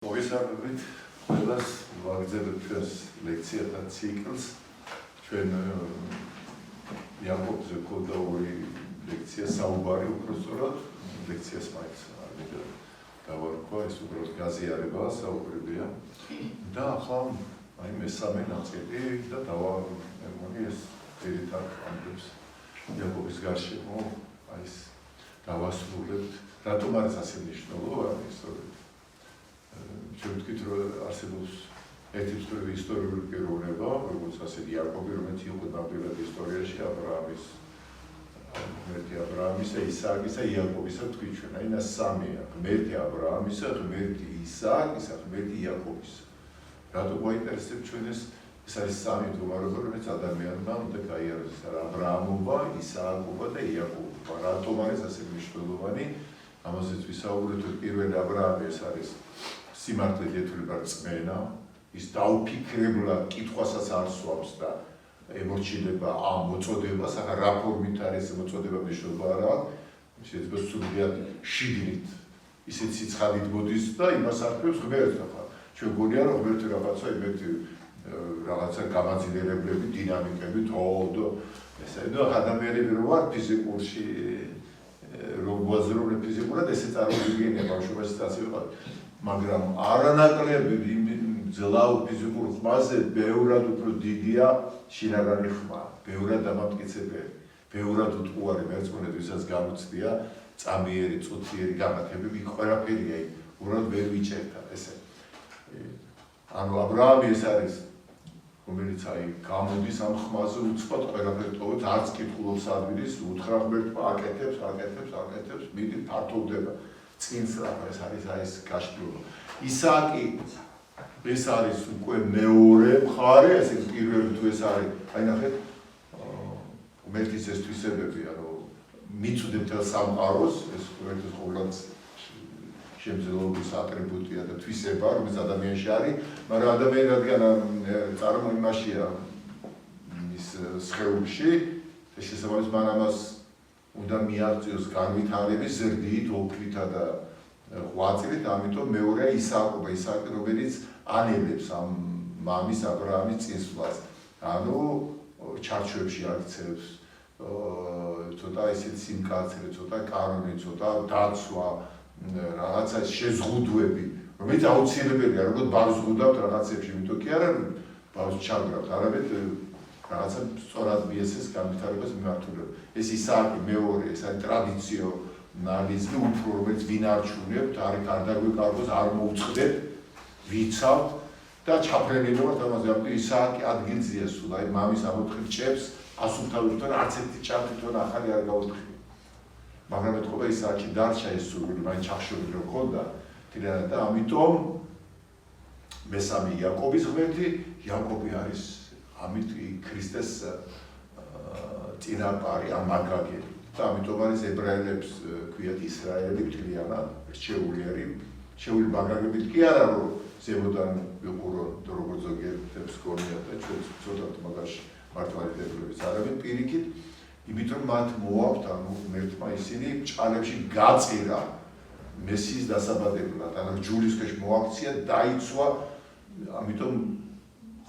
მოგესალმებით ყველას ვაგრძელებთ ჩვენს ლექციათა ციკლს. ჩვენ იაკობზე გვქონდა ორი ლექცია, საუბარი უბრალოდ ლექციას მაინც დავარქვა, ეს უბრალოდ გაზიარება საუბრებია და ახლა აი მესამე ნაწილი და მეგონი ეს ერთად ამბებს იაკობის გარშემო აი ეს დავასრულებთ. რატომ არის ასე მნიშვნელოვანი ისტორია? ჩვენ ვთქვით, რომ არსებობს ერთი ისტორიული პიროვნება, როგორც ასეთი იაკობი, რომელიც იყო ნამდვილად ისტორიაში აბრაამის, ღმერთი აბრაამისა, ისააკისა, იაკობისა ვთქვით ჩვენ. აი ეს სამია, ღმერთი აბრაამისა, ღმერთი ისააკისა, ღმერთი იაკობისა. რატო გვაინტერესებს ჩვენ ეს არის სამი მდგომარეობა, რომელიც ადამიანმა უნდა გაიაროს, აბრაამობა, ისააკობა და იაკობობა. რატომ არის ასე მნიშვნელოვანი? ამაზეც ვისაუბრეთ, რომ პირველი აბრაამი ეს არის სიმართლედ ეთვლება რწმენა, ის დაუფიქრებლად კითხვასაც არ სვამს და ემორჩილება ამ მოწოდებას, ახლა რა ფორმით არის მოწოდება მნიშვნელობა არ აქვს, შეიძლება სრულად შიგნით ისეთ სიცხადით მოდის და იმას არქმევს ღმერთს. ახლა ჩვენ გონია რომ ღმერთი რაღაცა იმეთი რაღაცა გამაძლიერებლები, დინამიკები თოდო ესე და ადამიანები რო ვარ ფიზიკურში რომ ვაზრობთ ფიზიკურად ესე წარმოვიდგენია ბავშვობაში ასე ვიყავ. მაგრამ არანაკლები ძლავა ფიზიკურ ხმაზე ბევრად უფრო დიდია შინაგანი ხმა, ბევრად დამამტკიცdeებელი, ბევრად უტყუარი მერწმუნედ ვისაც გამოცდია წამიერი, წუთიერი განათებები, ყველაფერია იქ, უბრალოდ ვერ ვიჭერდა ესე. ანუ აბრაამი ეს არის, რომელიც აი გამოდის ამ ხმაზე უცბად ყველაფერს ტოვებს, არც კითხულობს ადვილის, უთხრა ღმერთმა, აკეთებს, მიდი ფართოვდება. წინს ეს არის ეს გაშლილობა. ისააკი ეს არის უკვე მეორე მხარე, ესე პირველი თუ ეს არის, აი ნახეთ, ღმერთის ეს თვისებებია, რომ მიწვდე მთელ სამყაროს, ეს ღმერთის ყოველდღიურ შემძლეობის ატრიბუტია და თვისება, რომელიც ადამიანში არის, მაგრამ ადამიანი რადგან წარმოიმაშია ის სხეულში, ეს შესაბამის მან ამას უნდა მიაღწიოს განვითარების ზრდით, ოფლითა და ღვაწლით, ამიტომ მეორეა ისააკობა, ისააკი, რომელიც ანელებს ამ მამის აბრაამის წინსვლას. ანუ ჩარჩოებში აქცევს ცოტა ისეთ სიმკაცრე, ცოტა კანონი, ცოტა დაცვა, რაღაცა შეზღუდვები, რომელიც აუცილებელია, როგორც ბავშვს ზღუდავთ რაღაცებში, იმიტომ კი არა ბავშვს ჩაგრავთ, არამედ რაღაცა სწორად მიესეს განვითარებას მიმართულებით. ეს ისააკი მეორე, ეს არის ტრადიციონალიზმი, უფრო რომელიც ვინ არჩუნებთ, არის გარდაგვეკარგოს, არ მოუწყდეთ, ვიცავთ და ჩაფრენილი ვართ ამაზე. ამიტომ ისააკი ადგილზეა სულ, აი მამის ამოთხილ ჭებს ასუფთავებთან არც ერთი ჭამი თვითონ ახალი არ გაუთხილ. მაგრამ ეთქობა ისააკი დარჩა ეს სურვილი, მაინც ჩახშობილი რო ქონდა თლიანად და ამიტომ მესამე იაკობის ღმერთი, იაკობი არის ამით ქრისტეს წინაპარი, ამაგაგელი და ამიტომ არის ებრაელებს ქვიათ ისრაელი მთლიანად რჩეული მაგაგებით კი არა რომ ზემოდან ვიყუროთ როგორც ზოგიერთებს გონიათ და ჩვენ ცოტათ მაგაში მართლმადიდებლების არამედ პირიქით იმიტომ მათ მოაქვთ ანუ ღმერთმა ისინი ჭალებში გაწირა მესიის დასაბადებლად, ანუ ჯულისხეში მოაქცია, დაიცვა, ამიტომ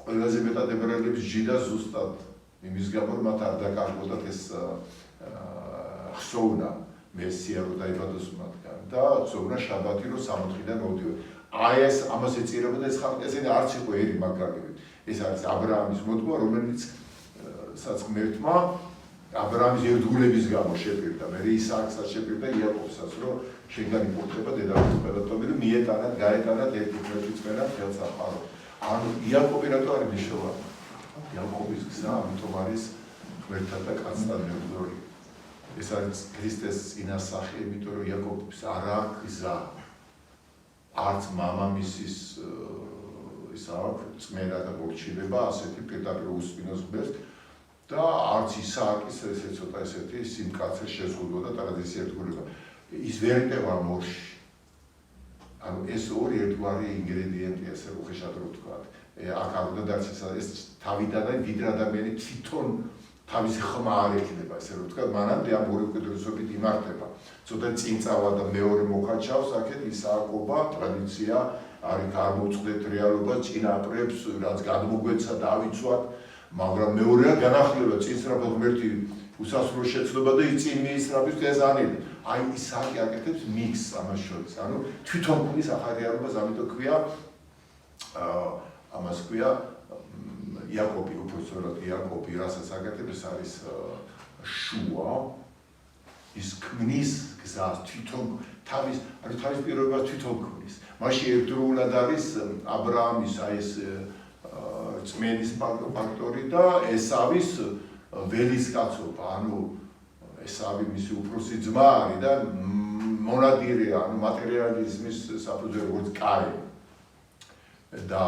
ყველაზე მეტად ებრაელებს ჯიდა ზუსტად იმის გამო რომ მათ არ დაკარგოდათ ეს ხსოვნა მესია რომ დაიბადოს მათგან და ხსოვნა შაბათი რომ 60-დან მოვდივარ. აი ეს ამას ეწირებოდა ეს ხალხი, ესენი არც იყო ერი მაგაგებით. ეს არის აბრაამის მოდმა, რომელიც ღმერთმა აბრაამის ერთგულების გამო შეპირდა, მე ისააკსაც შეპირდა, იაკობსაც, რომ შენგანი პორტება დედამიწის ყველაფერი და მიეტანათ, გაეტანათ ერთი ღმერთი წმენა მთელ სამყაროს. ანუ იაკობი რატო არის მნიშვნელოვანი? იაკობის გზა ამიტომ არის ღმერთთან და კაცთან მებრძოლი. ეს არის ქრისტეს წინასახე, იმიტომ რომ იაკობს არ აქვს გზა. არც მამამისის ის აქვს წმენა და მორჩილება, ასეთი პირდაპირ უსმინოს ღმერთს და არც ისააკის ესე ცოტა ესეთი სიმკაცრე შეზღუდვა და ტრადიცია ერთგულება. ის ვერ ეტევა მორში. ანუ ეს ორი ერთგვარი ინგრედიენტია, ესე უხეშად რო ვთქვათ. აქ არ უნდა დარჩეს ეს თავიდანვე ვიდრე ადამიანი თვითონ თავის ხმა არ ექნება, ესე რომ ვთქვათ, მანამდე ამ ორი უკიდურესობით იმართება. ცოტა წინ წავა და მეორე მოხაჩავს, აქეთ ისააკობა, ტრადიცია არ მოვწყდეთ რეალობას, წინაპრებს, რაც გადმოგვეცა დავიცვათ, მაგრამ მეორეა განახლება, წინსწრაფად ღმერთი უსასრულო შეცდობა და იწინ მიისწრაფის ეზანილი. აი ისააკი აკეთებს მიქსს ამას შორის. ანუ თვითონ ქმნის ახალ რეალობას, ამიტომ ქვია ამას ქვია იაკობი, უბრალოდ იაკობი, რასაც აკეთებს არის შუა, ის ქმნის გზას თვითონ თავის პიროვნებას თვითონ ქმნის. მაშინ ერთდროულად არის აბრაამის აი ეს წმენის ფაქტორი და ესავის ველისკაცობა, ანუ ესავი მისი უფროსი ძმა არის და მონადირეა, ანუ მატერიალიზმის საფუძველი როგორც კაინი. და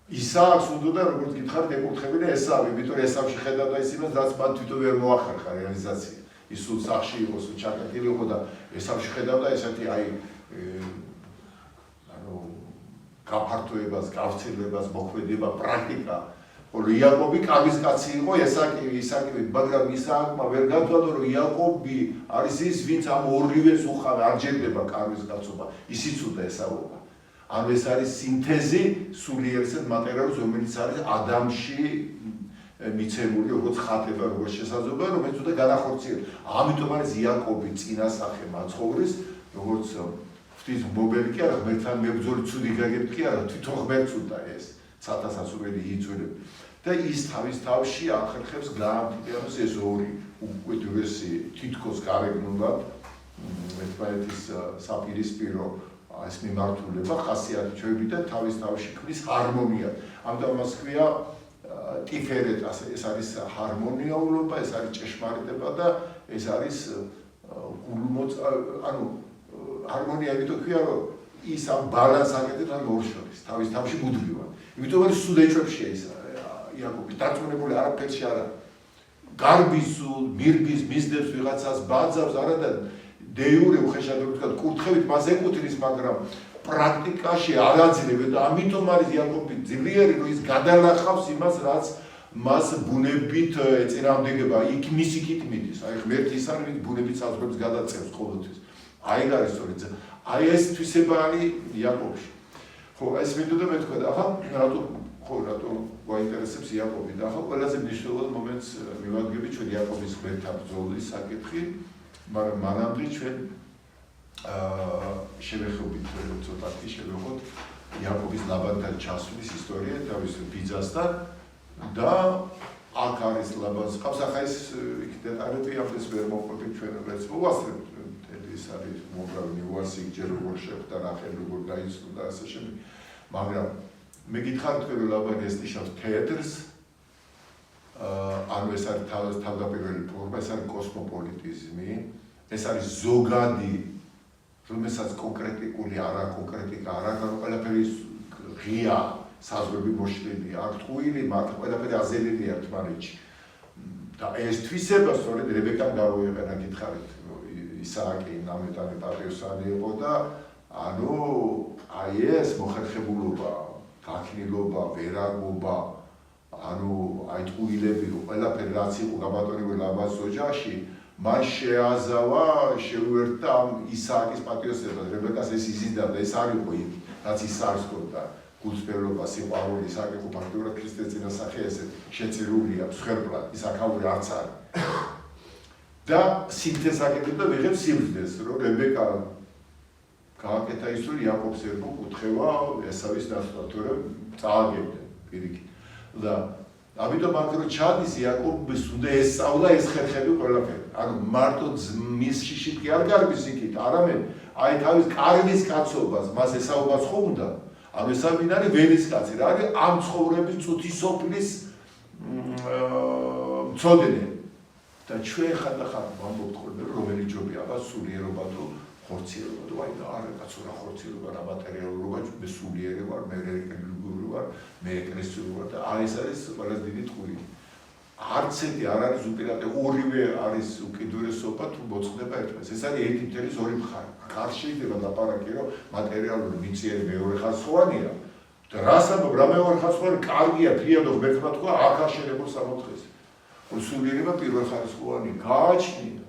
ისააკს უნდა როგორც გითხარით ეკურთხებინა ესავი, იმიტომ რომ ესავში ხედავდა ის იმას, რაც მან თვითონ ვერ მოახერხა რეალიზაცია. ის სულ სახში იყო, სულ ჩაკეტილი იყო და ესავში ხედავდა ესეთი აი გაფართოებას, გავრცელებას, მოქმედება, პრაქტიკა. ხოლო იაკობი კაბის კაცი იყო, ისააკი, მაგრამ ისააკმა ვერ გათვალა, რომ იაკობი არის ის, ვინც ამ ორივეს უხავ არ ჯერდება კაბის კაცობა, ისიც უნდა ესაუბრა. ანუ ეს არის სინთეზი სულიერისა მატერიალის, რომელიც არის ადამიანში მიცემული, როგორც ხატება, როგორც შესაძლებლობა, რომელიც უნდა განახორციელოს. ამიტომ არის იაკობი წინასახე მაცხოვრის, როგორც ღვთის მობელი კი არა, ღმერთთან მებრძოლი ცუდი გაგებთ კი არა, თვითონ ღმერთს უნდა ეს ცათასასურველი იწვევს. და ის თავის თავში ახერხებს გაამტკიცოს ეს ორი უკიდურესი თითქოს გარეგნულად ერთმანეთის საპირისპირო ეს მიმართულება ხასიათი და თავის თავში ქმნის ჰარმონია. ამიტომ მას ქვია ტიფერეტა, ეს არის ჰარმონიაულობა, ეს არის ჭეშმარიტება და ეს არის ანუ ჰარმონია იმიტომ ქვია, რომ ის ამ ბალანსს აკეთებს ამ ორ შორის, თავის თავში მუდმივად. იმიტომ რომ სულ ეჭვებშია ის იაკობი, დარწმუნებული არაფერში არა. გარბის, მირბის, მისდევს ვიღაცას, ბაძავს, არა და დეიურე უხეშად ვთქვათ, კურთხევით მას ეკუთვნის, მაგრამ პრაქტიკაში არ აძლევენ და ამიტომ არის იაკობი ძლიერი, რომ ის გადალახავს იმას, რაც მას ბუნებით ეწინააღმდეგება, იქ მის იქით მიდის. აი ღმერთი ის არის, ვინც ბუნებით საზღვრებს გადაწევს ყოველთვის. აი არის სწორედ. აი ეს თვისება არის იაკობში. ხო, ეს მინდოდა მეთქვა და ახლა რატო გვაინტერესებს იაკობი და ახლა ყველაზე მნიშვნელოვან მომენტს მივადგები ჩვენ იაკობის ღმერთთან ბრძოლის საკითხი, მაგრამ მანამდე ჩვენ შევეხებით ცოტათი შევეხოთ იაკობის ლაბანთან ჩასვლის ისტორია თავის ბიძასთან და აქ არის ლაბანს ყავს ახლა ეს დეტალები ამას ვერ მოყვებით ჩვენ რაც მოვასწრებთ ეს არის მოგრავი ნიუანსი ჯერ როგორ შეხვდა რახელ როგორ დაიცვა და ასე შემდეგ მაგრამ მე გითხარით რომ ლაბანი ესტიშავს თეატრს ანუ ეს არის თავდაპირველი ფორმა ეს არის კოსმოპოლიტიზმი ეს არის ზოგადი რომელსაც კონკრეტიკული არა კონკრეტიკა არა ყველაფერი ღია საზღვრები მოშლილია აქ ტყუილი მათ ყველაფერი აზელილია ერთმანეთში და ეს თვისება სწორედ რებეკამ გამოიყენა გითხარით ისააკი ნამეტანი პატრიოსანი იყო და ანუ აი ეს მოხერხებულობა გაქნილობა ვერაგობა ანუ აი ტყუილები ყველაფერი რაც იყო გაბატონებული ლაბანის ოჯახში მან შეაზავა შეუერთდა ამ ისააკის პატრიოსებას რებეკას ეს იზიდავდა ეს არ იყო იქ რაც ის არ სკობდა გულწრფელობა სიყვარული ისააკი ხო ფაქტობრივად ქრისტეს წინასახე ესე შეწირულია მსხვერპლად ის აქაური არც არის და სინთეზს აკეთებ და ვიღებ სიბრძნეს რომ რებეკა გააკეთა ის რომ იაკობს ერგო კუთხევა ესავის დასვლა თორემ წააგებდნენ პირიქით და ამიტომ აქ რო ჩადის იაკობს უნდა ესწავლა ეს ხერხები ყველაფერი ანუ მარტო მის შიშით კი არ გარბის იქით არამედ აი თავის კარგის კაცობას მას ესაუბაც ხო უნდა ანუ ეს არის ველისკაცი რა არის ამ ცხოვრების წუთი სოფლის მწოდნე და ჩვენ ხანდახან ვამბობთ ხოლმე რომელი ჯობია აღარ სულიერობა თუ ხორციელობა თუ აი არა კაცო რა ხორციელობა რა მატერიალურობა მე სულიერი ვარ მე რელიგიური ვარ მე ეკლესიური ვარ და აი ეს არის ყველაზე დიდი ტყუილი არც ერთი არ არის უპირატე ორივე არის უკიდურესობა თუ მოწყდება ერთმანეთს ეს არის ერთი მთელის ორი მხარე არ შეიძლება ლაპარაკი რომ მატერიალური მიწიერი მეორე ხაზოვანია და რას ამბობ რა მეორე ხაზოვანი კარგია ფრიადო ღმერთმა თქვა აქ არ შეიძლება სამოთხეს სულიერება პირველ ხაზოვანი გააჩნია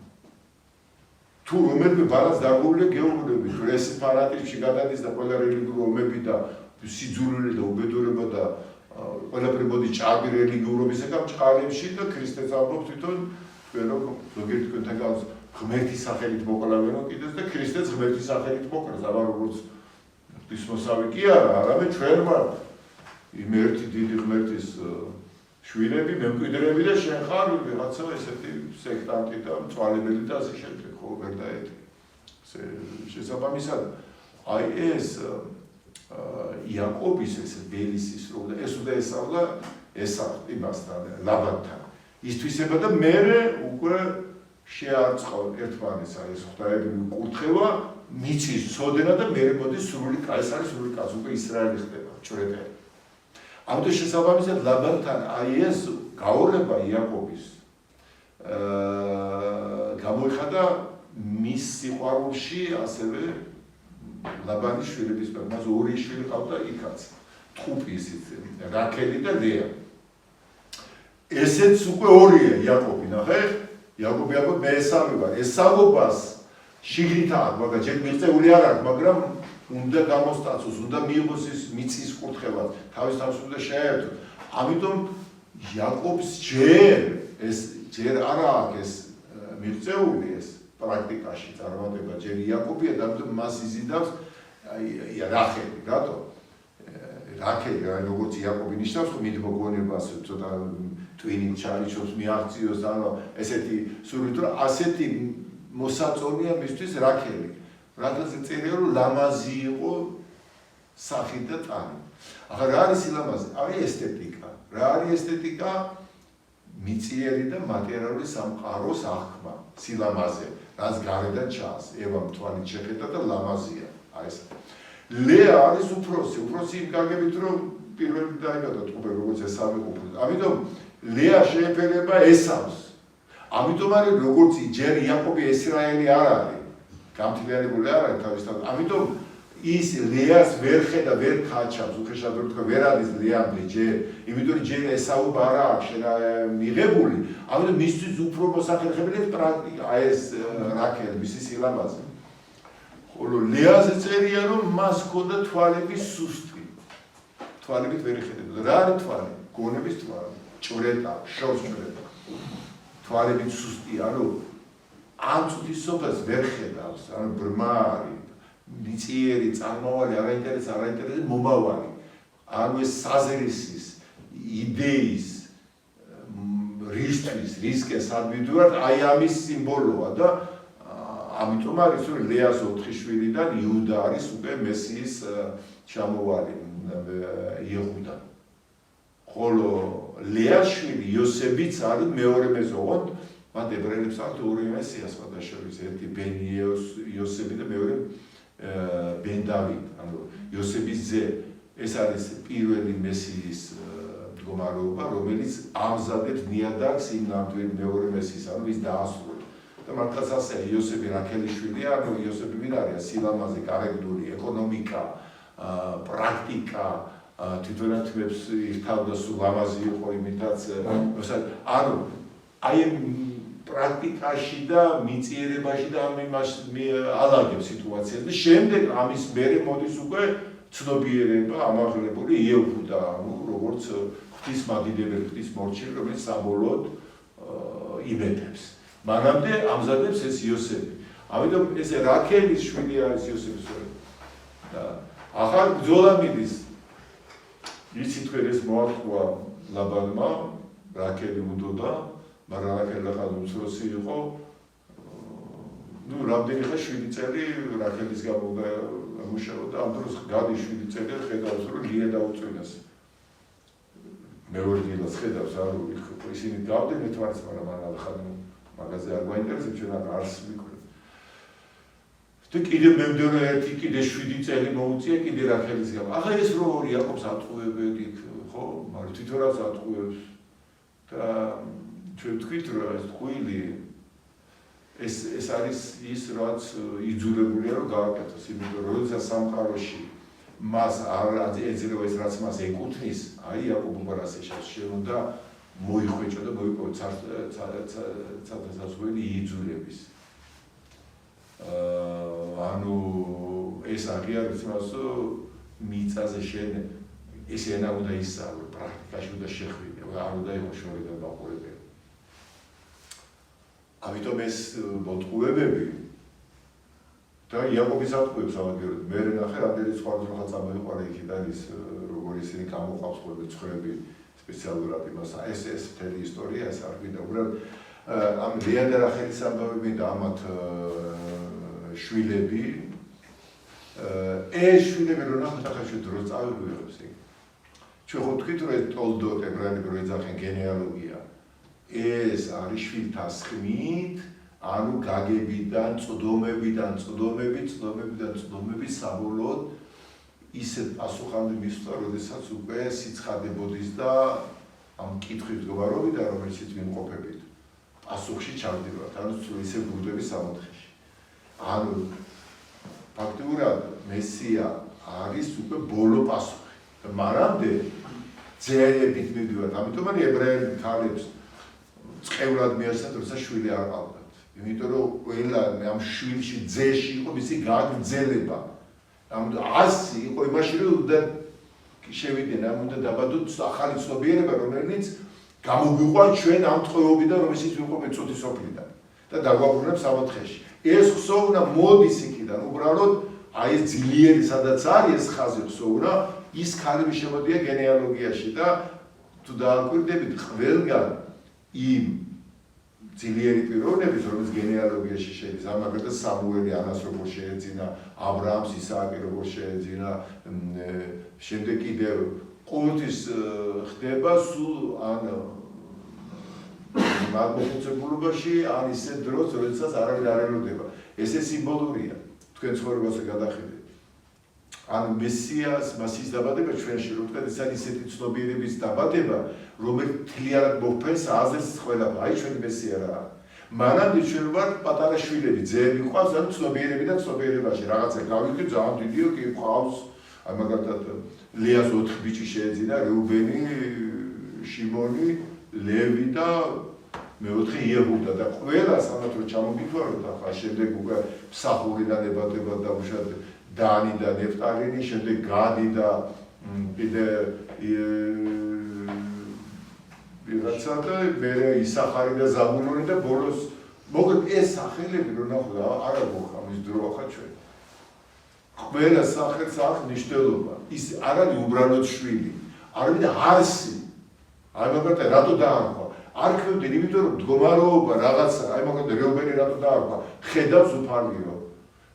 თუ რომელიმე ბალანს დაგუულია გეუბნები, თუ ეს ფანატიზმში გადადის და ყველა რელიგიური ომები და სიძულვილი და უბედურება და ყველაფერი მოდის ჭარბი რელიგიურობისგან ჭყალებში და ქრისტეს ამბობს თვითონ თქვენ რომ ზოგიერთი თქვენთან გავს ღმერთის სახელით მოკლავენ კიდეც და ქრისტეს ღმერთის სახელით მოკლავს, აბა როგორც ღვთისმოსავი კი არა, არამედ ჩვენ ვართ იმ ერთი დიდი ღმერთის შვილები, მემკვიდრეები და შენ ხარ ვიღაცა ესეთი სექტანტი და მწვალებელი და ასე შემდეგ, ხო, ვერ დაეტი. შესაბამისად, აი ეს იაკობის ეს ბელისის რო და ეს უნდა ესწავლა იმასთან, ლაბანთან. ისთვის და მერე უკვე შეარწყო ერთმანეთს აი ეს ღვთაებრივი კურთხევა, მიწის წოდენა და მერე მოდის სრული ეს არის სრული კაცი, უკვე ისრაელი ხდება, ჭრეტელი. ამიტომ შესაბამისად ლაბანთან აი ეს გაორება იაკობის გამოიხადა მის სიყვარულში ასევე ლაბანის შვილების მიერ, მას ორი შვილი ჰყავდა იქაც, თხუპი ისიც, რაქელი და ლეა. ესეც უკვე ორია იაკობი, ნახე? იაკობი აბა მესამე ვარ. ეს სამობას შიგნით აქვს, მაგრამ ჯერ მიღწეული არ აქვს, მაგრამ უნდა გამოსტაცოს, უნდა მიიღოს ის მიწის კურთხევა, თავის თავს უნდა შეერთოს. ამიტომ იაკობს ჯერ არ აქვს ეს მიღწეული ეს პრაქტიკაში წარმატება, ჯერ იაკობია და ამიტომ მას იზიდავს აი რახელი, რატო? რახელი, როგორც იაკობი ნიშნავს, მიდმოგონებას ცოტა ტვინით ჩარიჩობს, მიაღწიოს, ანუ ესეთი სურვილი, რომ ასეთი მოსაწონია მისთვის რახელი. რადგან წერია რომ ლამაზი იყო სახით და ტანი. ახლა რა არის ლამაზი? არის ესთეტიკა. რა არის ესთეტიკა? მიწიერი და მატერიალური სამყაროს აღქმა, სილამაზე, რაც გარედან ჩანს. ევამ თვალით შეხედა და ლამაზია. აი ეს. ლეა არის უფროსი იმ გაგებით რომ პირველი დაიბადა ტყუპე როგორც ესავე ყოფილი. ამიტომ ლეა შეეფერება ესავს. ამიტომ არის როგორც ჯერ იაკობი ესრაელი არ არის. გამთლიანებული არ არის თავისთავად. ამიტომ ის ლეას ვერ ხედა, ვერ ხაჩავს, უხეშად რომ თქვა, ვერ არის ლეამდე ჯერ. იმიტომ ჯერ ესაუბ არა აქვს მიღებული. ამიტომ მისთვის უფრო მოსახერხებელი პრაქტიკა ეს რაქელი, მისი სილამაზე. ხოლო ლეაზე წერია რომ მას ჰქონდა თვალები სუსტი. თვალებით ვერ იხედებოდა. რა არის თვალი? გონების თვალი, ჭვრეტა, შორს ჭვრეტა. თვალებით სუსტი, ანუ ამ წუთის სოფელს ვერ ხედავს, ანუ ბრმა არის, მიწიერი, წარმავალი, არაინტერესი მომავალი. ანუ ეს საზრისის, იდეის, რისკეს ადმიდურად აი ამის სიმბოლოა და ამიტომ არის რომ ლეას 4 შვილიდან იუდა არის უკვე მესიის ჩამოვალი იეჰუდა. ხოლო ლეას შვილი იოსებიც არის მეორე მეზობლად, მათ ებრაელებს აქვთ ორი მესია სხვადასხვა, ერთი ბენ იოსები და მეორე ბენ დავით, ანუ იოსების ძე. ეს არის პირველი მესიის მდგომარეობა, რომელიც ამზადებს ნიადაგს იმ ნამდვილ მეორე მესიის, ანუ ის დაასრულებს. და მართლაც ასე იოსები რაქელის შვილია, ანუ იოსები ვინ არის? სილამაზე, კარგდული, ეკონომიკა, პრაქტიკა, თვითონაც თმებს ირთავდა სულ ლამაზი იყო იმითაც, ანუ აი პრაქტიკაში და მიწიერებაში და ამ იმას ალაგებს სიტუაციას და შემდეგ ამის მერე მოდის უკვე ცნობიერება ამაღლებული იეჰუდა, ანუ როგორც ღვთის მადიდებელი, ღვთის მორჩილი, რომელიც საბოლოოდ იმედებს. მანამდე ამზადებს ეს იოსები. ამიტომ ეს რაქელის შვილი არის იოსების შვილი. და ახალ ბრძოლა მიდის. იცით თქვენ ეს მოახვა ლაბანმა, რაქელი უდოდა, მაგრამ რაქელი ახალ უმცროსი იყო. რამდენი ხა 7 წელი რაქელის გამომუშავდა, ამ დროს გადის 7 წელი ხედავს რომ ლია დაუწვინეს. მეორე დილას ხედავს რომ ისინი გავდნენ ერთმანეთს, მაგრამ ახალ მაგაზე არ გვაინტერესებს, ჩვენ არს ვიკვრით. და კიდე მემდევრე ერთი კიდე 7 წელი მოუწია კიდე რაქელის გამო. ახლა ეს რო იაკობს ატყუებენ იქ, ხო? მაგრამ თვითონაც ატყუებს. და ჩვენ ვთქვით რომ ეს ტყუილი ეს არის ის რაც იძულებულია რომ გააკეთოს, იმიტომ რომ როდესაც სამყაროში მას არ ეძლევა ის რაც მას ეკუთვნის, აი იაკობ უბრალოდ ეშავს შენ უნდა მოიხვეჭო და მოიპოვო ცალსასველი იძულების. ანუ ეს აღიარებს იმას, მიწაზე შენ ეს ენა უნდა ისწავლო, პრაქტიკაში უნდა შეხვიდე, არ უნდა იყოს შორიდან მაყურებელი. ამიტომ ეს მოტყუებები და იაკობის ატყუებს ავაგეროთ. მე ნახე რამდენი სხვა ძროხა წამოიყვანა იქიდან ის როგორ ისინი გამოყავს ხოლმე ცხრები სპეციალურად იმას. ეს მთელი ისტორია ეს არ გვინდა. უბრალოდ ამ ლეანდერ ახელის ამბავები და ამათ შვილები ეს შვილები რო ნახოთ ახლა ჩვენ დროს წავიღებს იქ. ჩვენ ხო თქვით რომ ეს ტოლდოთ ებრაელები რო ეძახენ გენეალოგია. ეს არის შვილთა სხმით, ანუ გაგებიდან, წვდომები საბოლოოდ ისეთ პასუხამდე მისვლა, როდესაც უკვე სიცხადებოდის და ამ კითხვის მდგომარეობიდან, რომელშიც ვიმყოფებით, პასუხში ჩავდივართ, ანუ ისე ბრუნდების სამოთხეში. ანუ ფაქტიურად მესია არის უკვე ბოლო პასუხი. და მანამდე ძეებით მივდივართ, ამიტომ არის ებრაელი ქალებს წყევლად მიასწრეთ, როცა შვილი არ ყავდათ. იმიტომ რომ ყველა ამ შვილში ძეში იყო მისი გაგრძელება. ამ 100 იყო იმაში რომ უნდა შევიდნენ, ამ უნდა დაბადოთ ახალი ცნობიერება, რომელიც გამოგვიყვან ჩვენ ამ ტყვეობიდან, რომელშიც ვიმყოფებით წუთის სოფლიდან და დაგვაბრუნებს სამოთხეში. ეს ხსოვნა მოდის იქიდან, უბრალოდ აი ეს ძლიერი სადაც არის ეს ხაზი ხსოვნა, ის ქალები შემოდიან გენეალოგიაში და თუ დააკვირდებით ყველგან იმ ძლიერი პიროვნების, რომელიც გენეალოგიაში შედის, ამაგრად სამუელი ანას როგორ შეეძინა, აბრაამს ისააკი როგორ შეეძინა, შემდეგ კიდევ ყოველთვის ხდება სულ ან მაგმოხუცებულობაში, ან ისეთ დროს, როდესაც არავინ არ ელოდება. ესე სიმბოლურია, თქვენ ცხოვრებაზე გადახედეთ. ანუ მესიას, მასის დაბადება ჩვენში, რომ თქვენ ეს არის ისეთი ცნობიერების დაბადება, რომელიც თლიანად მოფენს აზრს ყველაფერს. აი ჩვენი მესია რა. მანამდე ჩვენ ვართ პატარა შვილები, ძეები ყავს, ანუ ცნობიერები და ცნობიერებაში რაღაცა გავიქეთ, ძალიან დიდიო კი ყავს. აი მაგალითად ლეას 4 ბიჭი შეეძინა, რეუბენი, შიმონი, ლევი და მეოთხე იეჰუდა და ყველა სანამ რომ ჩამოგითვალოთ ახლა შემდეგ უკვე მსახურიდან ებადება და უშად დანი და ნეფტალინი, შემდეგ გადი და კიდე ვიღაცა და მე ისახარი და ზაბულონი და ბოლოს მოკლედ ეს სახელები რო ნახოთ არა გოხა მის დრო ახლა ჩვენ. ყველა სახელს აქვს მნიშვნელობა. ის არ არის უბრალოდ შვილი, არამედ არსი. აი მაგალითად რატო დაარქვა? არ ხვდები, იმიტომ რომ მდგომარეობა რაღაცა, აი მაგალითად რეუბენი რატო დაარქვა? ხედავს უფალიო.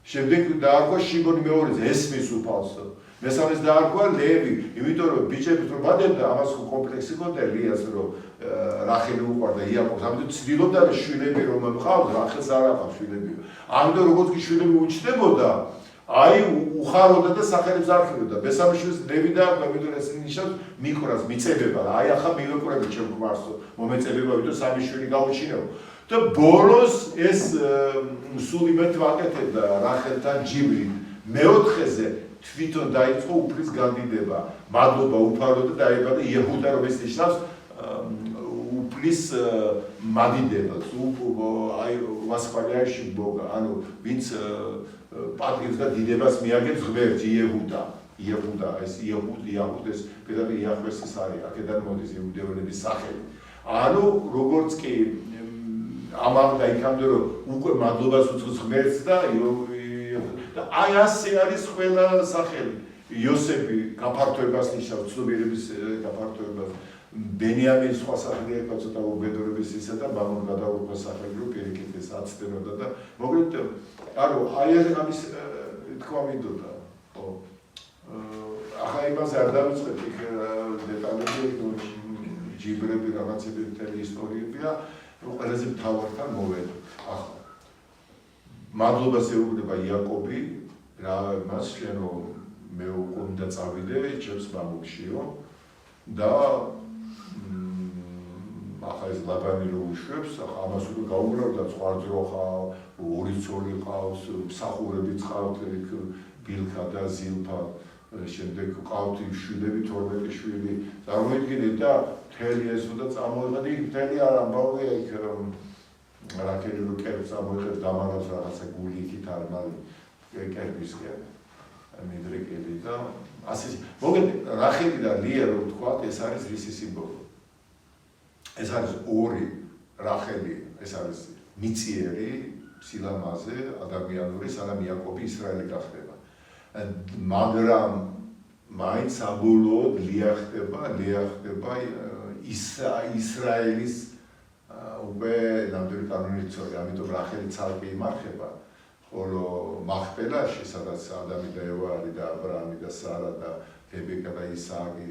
შემდეგ დაარქვა შიმონი მეორეს ესმის უფალსო. მესამეს დაარქვა ლევი, იმიტომ რომ ბიჭები თუ ბადებდა, ამას კომპლექსი ჰქონდა ლიას რომ რახელი უყვარდა იაკობს, ამიტომ ცდილობდა შვილები რომ მყავს, რახელს არ აყავს შვილები. ამიტომ როგორც კი შვილები უჩნდებოდა, აი უხაროდა და სახელებს არქივებდა. მესამე შვილს ლევი დაარქვა, იმიტომ ეს ნიშნავს მიკრას, მიწებება. აი ახლა მივეყურებით ჩემ გვარსო, მომეწებება, იმიტომ სამი შვილი გაუჩინეო. და ბოლოს ეს სულ იმით ვაკეთებდა რახელთან ჯიბრით. მეოთხეზე თვითონ დაიწყო უფლის განდიდება. მადლობა უფარო და დაიბადა იეჰუდა, რომელიც ნიშნავს უფლის მადიდებას. აი ვასფალიაში ბოგა, ანუ ვინც პატივს და დიდებას მიაგებს ღმერთი იეჰუდა. იეჰუდა, ეს იაჰუდეს, პირდაპირ იაჰვეს არის, აქედან მოდის იუდეველების სახელი. ანუ როგორც კი ამან და იქამდე რომ უკვე მადლობას უწყობს ღმერთს და აი ასე არის ყველა სახელი. იოსები გაფართოებას ნიშნავს, ცნობიერების გაფართოებას. ბენიამინ სხვა სახელი აქვს, ცოტა უბედურების ისა და მამონ გადაურყვა სახელი რომ პირიქით ეს აცდენოდა და მოკლედ ანუ აი ეს ამის თქვა მინდოდა. ხო. ახლა იმას არ დავიწყებ იქ დეტალები, ჯიბრები რაღაცები მთელი ისტორიებია. ყველაზე მთავართან მოვედო. ახლა მადლობას ეუბნება იაკობი, რა მას შენო მე უკვე უნდა წავიდე ჩემს მამულშიო და ახლა ეს ლაბანი რო უშვებს, ახლა ამას უკვე გაუგრავდა ზღვაძროხა, ორი ცოლი ყავს, მსახურები ყავთ, ბილქა და ზილფა, შემდეგ ყავთ შვილები, 12 შვილი. წარმოიდგინეთ და მთელი ეს უნდა წამოიღო და იქ მთელი არ ამბავია იქ რაკელი რო კერპს ამოიღებს დამარავს რაღაცა გული იქით არ მალი კერპისკენ მიდრეკელი და ასე მოგეთ რახელი და ლია რო თქვა ეს არის რისი სიმბოლო ეს არის ორი რახელი ეს არის მიწიერი სილამაზე ადამიანური სანამ იაკობი ისრაელი გახდება მაგრამ მაინც საბოლოოდ ლია ხდება ისრაელის უკვე ნამდვილი კანონით ცორი, ამიტომ რახელი ცალკე იმარხება, ხოლო მახპელაში, სადაც ადამი და ევა არის და აბრაამი და სარა და რებეკა და ისააკი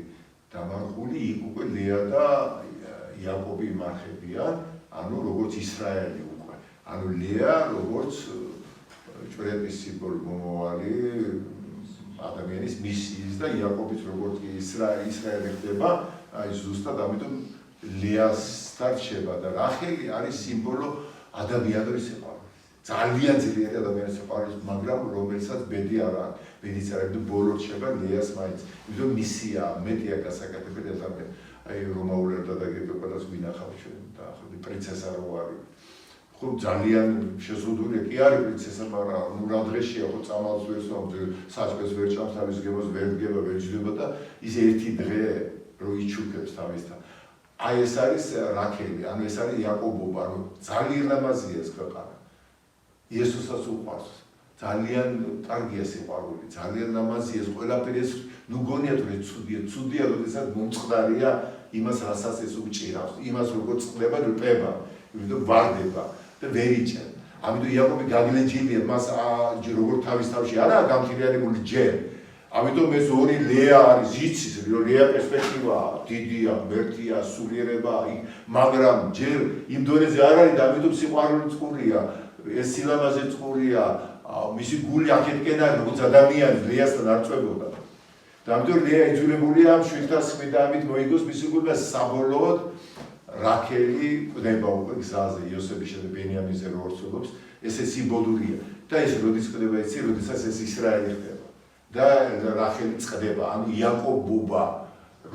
დამარხული, იქ უკვე ლეა და იაკობი იმარხებიან, ანუ როგორც ისრაელი უკვე. ანუ ლეა როგორც ჭვრეტის სიმბოლო მომავალი ადამიანის მისიის და იაკობის როგორც კი ისრაელი ხდება, აი ზუსტად ამიტომ ლეასთან რჩება და რახელი არის სიმბოლო ადამიანური სიყვარულის. ძალიან ძლიერი ადამიანის სიყვარულის, მაგრამ რომელსაც ბედი არ აქვს. ბედიც არ აქვს და ბოლოს რჩება ლეას მაინც. იმიტომ მისია მეტია გასაკეთებელი ადამიანი. აი რომაულერ დადაგებებადაც ვინახავ ჩვენ და ხო პრინცესა რო არის. ხო ძალიან შეზღუდულია კი არის პრინცესა, მაგრამ ნუ რა დღეშია ხო წამალს ვერ სვამს, საჭმელს ვერ ჭამს, თავის გემოს ვერ დგება, ვერ იჯდება და ის ერთი დღე რო იჩუქებს თავისთან. აი ეს არის რაკელი, ანუ ეს არის იაკობობა, ანუ ძალიან ლამაზია ეს ქვეყანა. იესოსაც უყვარს. ძალიან კარგია სიყვარული, ძალიან ლამაზია ეს ყველაფერი ეს ნუ გონიათ რომ ცუდია, როდესაც მომწყდარია იმას, რასაც ეს უჭირავს, იმას როგორც წყდება, რპება, იმიტომ ვარდება და ვერ იჭერს. ამიტომ იაკობი გაგლეჯილია, მას როგორ თავის თავში არაა გამხილიანებული ჯერ. ამიტომ ეს ორი ლეა არის იცის, რომ ლეა პერსპექტივაა, დიდია, ღმერთია, სულიერება, მაგრამ ჯერ იმ დონეზე არ არის და ამიტომ სიყვარული წყურია, ეს სილამაზე წყურია, მისი გული აქეთკენ არის, როგორც ადამიანი ლეასთან არ წვებოდა. და ამიტომ ლეა იძულებულია ამ შვილთან სმით და ამით მოიგოს მისი გული და საბოლოოდ რაკელი ყდება უკვე გზაზე, იოსების შემდეგ ბენიამინზე რო ორცულობს, ესე სიმბოლურია. და ეს როდის ყდება იცი, როდესაც ეს ისრაელი ხდება. და რახელი წყდება, ანუ იაკობობა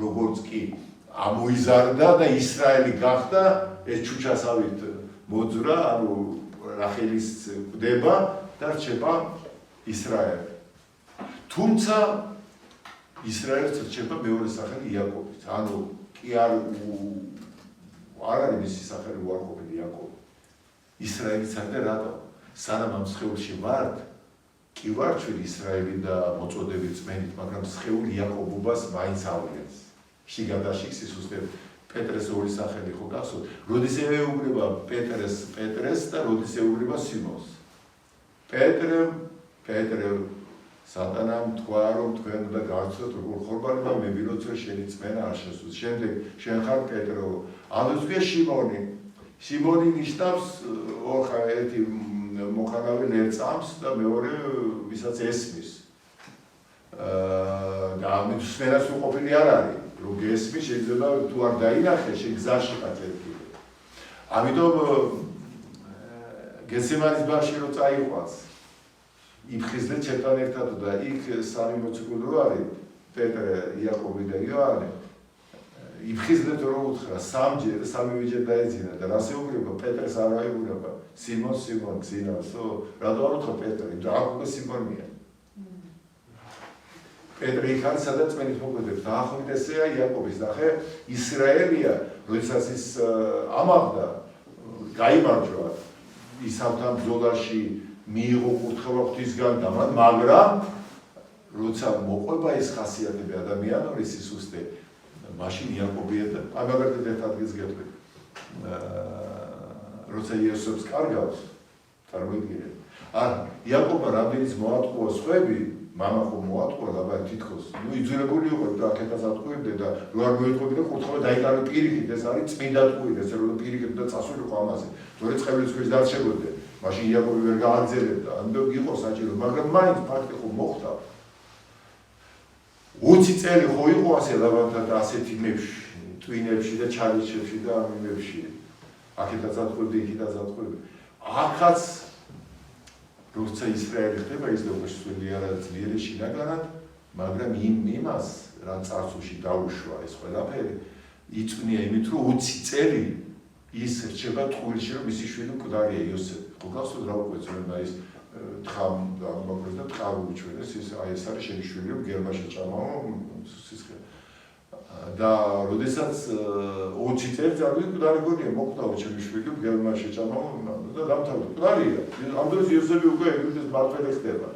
როგორც კი ამოიზარდა და ისრაელი გახდა, ეს ჩუჩასავით მოძრა, ანუ რახელის ყდება და რჩება ისრაელი. თუმცა ისრაელს რჩება მეორე სახელი იაკობიც, ანუ კი არ არის მისი სახელი უარყოფილი იაკობი. ისრაელიც არის და რატო? სანამ ამ სხეულში ვართ, კი ვარ ჩვენ ისრაელი და მოწოდებით წმენით, მაგრამ სხეული იაკობობას მაინც ავლენს. შიგადაშიგ სისუსტე პეტრეს ორი სახელი ხო გახსოვთ? როდის ეუბნება პეტრეს და როდის ეუბნება სიმონს. პეტრე სატანამ თქვა რომ თქვენ უნდა გავცოთ როგორ ხორბალება მე ვინოცე შენი წმენა არ შესუძ. შემდეგ შენ ხარ პეტრო, ამოწვია სიმონი. სიმონი ნიშნავს ოხა ერთი მოხანავი ნერწამს და მეორე ვისაც ესმის. და ამით სფერას უყოფილი არ არის, რომ გესმის შეიძლება თუ არ დაინახე შენ გზაში ყაწერდი. ამიტომ გესემანის ბაღში რო წაიყვანს, იფხიზლე ჩემთან ერთად და იქ სამი მოციქული რო არის, პეტრე, იაკობი და იოანე. იფხიზლეთ რო უთხრა, სამი ვიჯერ დაეძინა და რას ეუბნება, პეტრეს არ აეუბნება, სიმონ, გზინავსო, რატო არ უთხრა პეტრე, და აქ უკვე სიმონია. პეტრე იქ არის, სადაც წმენით მოკვდებს, დაახლოებით ესეა იაკობის ნახე, ისრაელია, როდესაც ის ამაღდა, გაიმარჯვა, ისავთან ბრძოლაში მიიღო კურთხევა ღვთისგან და მაგრამ როცა მოყვება ეს ხასიათები ადამიანური სისუსტე, მაშინ იაკობია და მაგალითად ერთ ადგილს გეტყვით. როცა იესოს კარგავს, წარმოიდგინეთ. იაკობა რამდენიც მოატყუა სხვები, მამა ხო მოატყუა და თითქოს, ნუ იძულებული იყო და აქეთას ატყუებდა და რო არ მოეტყუებდა კურთხევა დაიკარგა პირიქით, ეს არის წმინდა ტყუილი, ესე რომ პირიქით და წასულიყო ამაზე. თორე წყებლის ქვეშ დარჩებოდა. მაშინ იაკობი ვერ გააგზელებდა, ამიტომ იყო საჭირო, მაგრამ მაინც ფაქტი ხო მოხდა. 20 წელი ხო იყო ასე ლაბანთან და ასეთ იმებში, ტვინებში და ჩალიშებში და ამ იმებში. აქეთაც ატყუებდა, იქითაც ატყუებდა. ახაც როცა ისრაელი ხდება, ის დაუშველი არა ძლიერი შინაგანად, მაგრამ იმას, რა წარსულში დაუშვა ეს ყველაფერი, იწვნია იმით, რომ 20 წელი ის რჩება ტყუილში, რომ მისი შვილი მკვდარია იოსებ. გახსოვთ რა უკვე ძვება ის თხამ ამბობს და თხარი უჩვენეს ის აი ეს არის შენი შვილი, რომ გერმაში ჭამაო სისხლი. და როდესაც 20 წელი წავიდა მკვდარი გონია მოკვდაო ჩემი შვილი, გერმაში ჭამაო და დამთავრდა. მკვდარია. ამ დროს იოსები უკვე ეგვიპტეს მმართველი ხდება.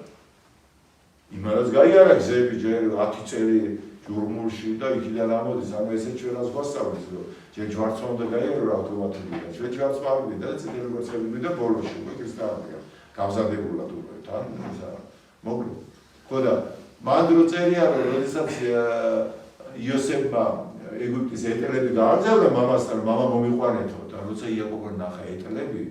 იმას გაიარა გზები ჯერ 10 წელი ჯურმულში და იქიდან ამოდის, ანუ ესე ჩვენას გვასწავლის, რომ ჯერ ჯვარცმა უნდა გაიარო რა ავტომატურია. ჩვენ ჯვარცმა არ გვიდა, წითელი როგორც წელი და ბოლოში უკვე ქრისტიანია. გამზადებულად უკვე თან ისა მოკლედ. ხო და მან დრო წერია, რომ როდესაც იოსებმა ეგვიპტის ეტელები გააძევნა მამასთან, მამა მომიყვანეთო და როცა იაკობი ნახა ეტელები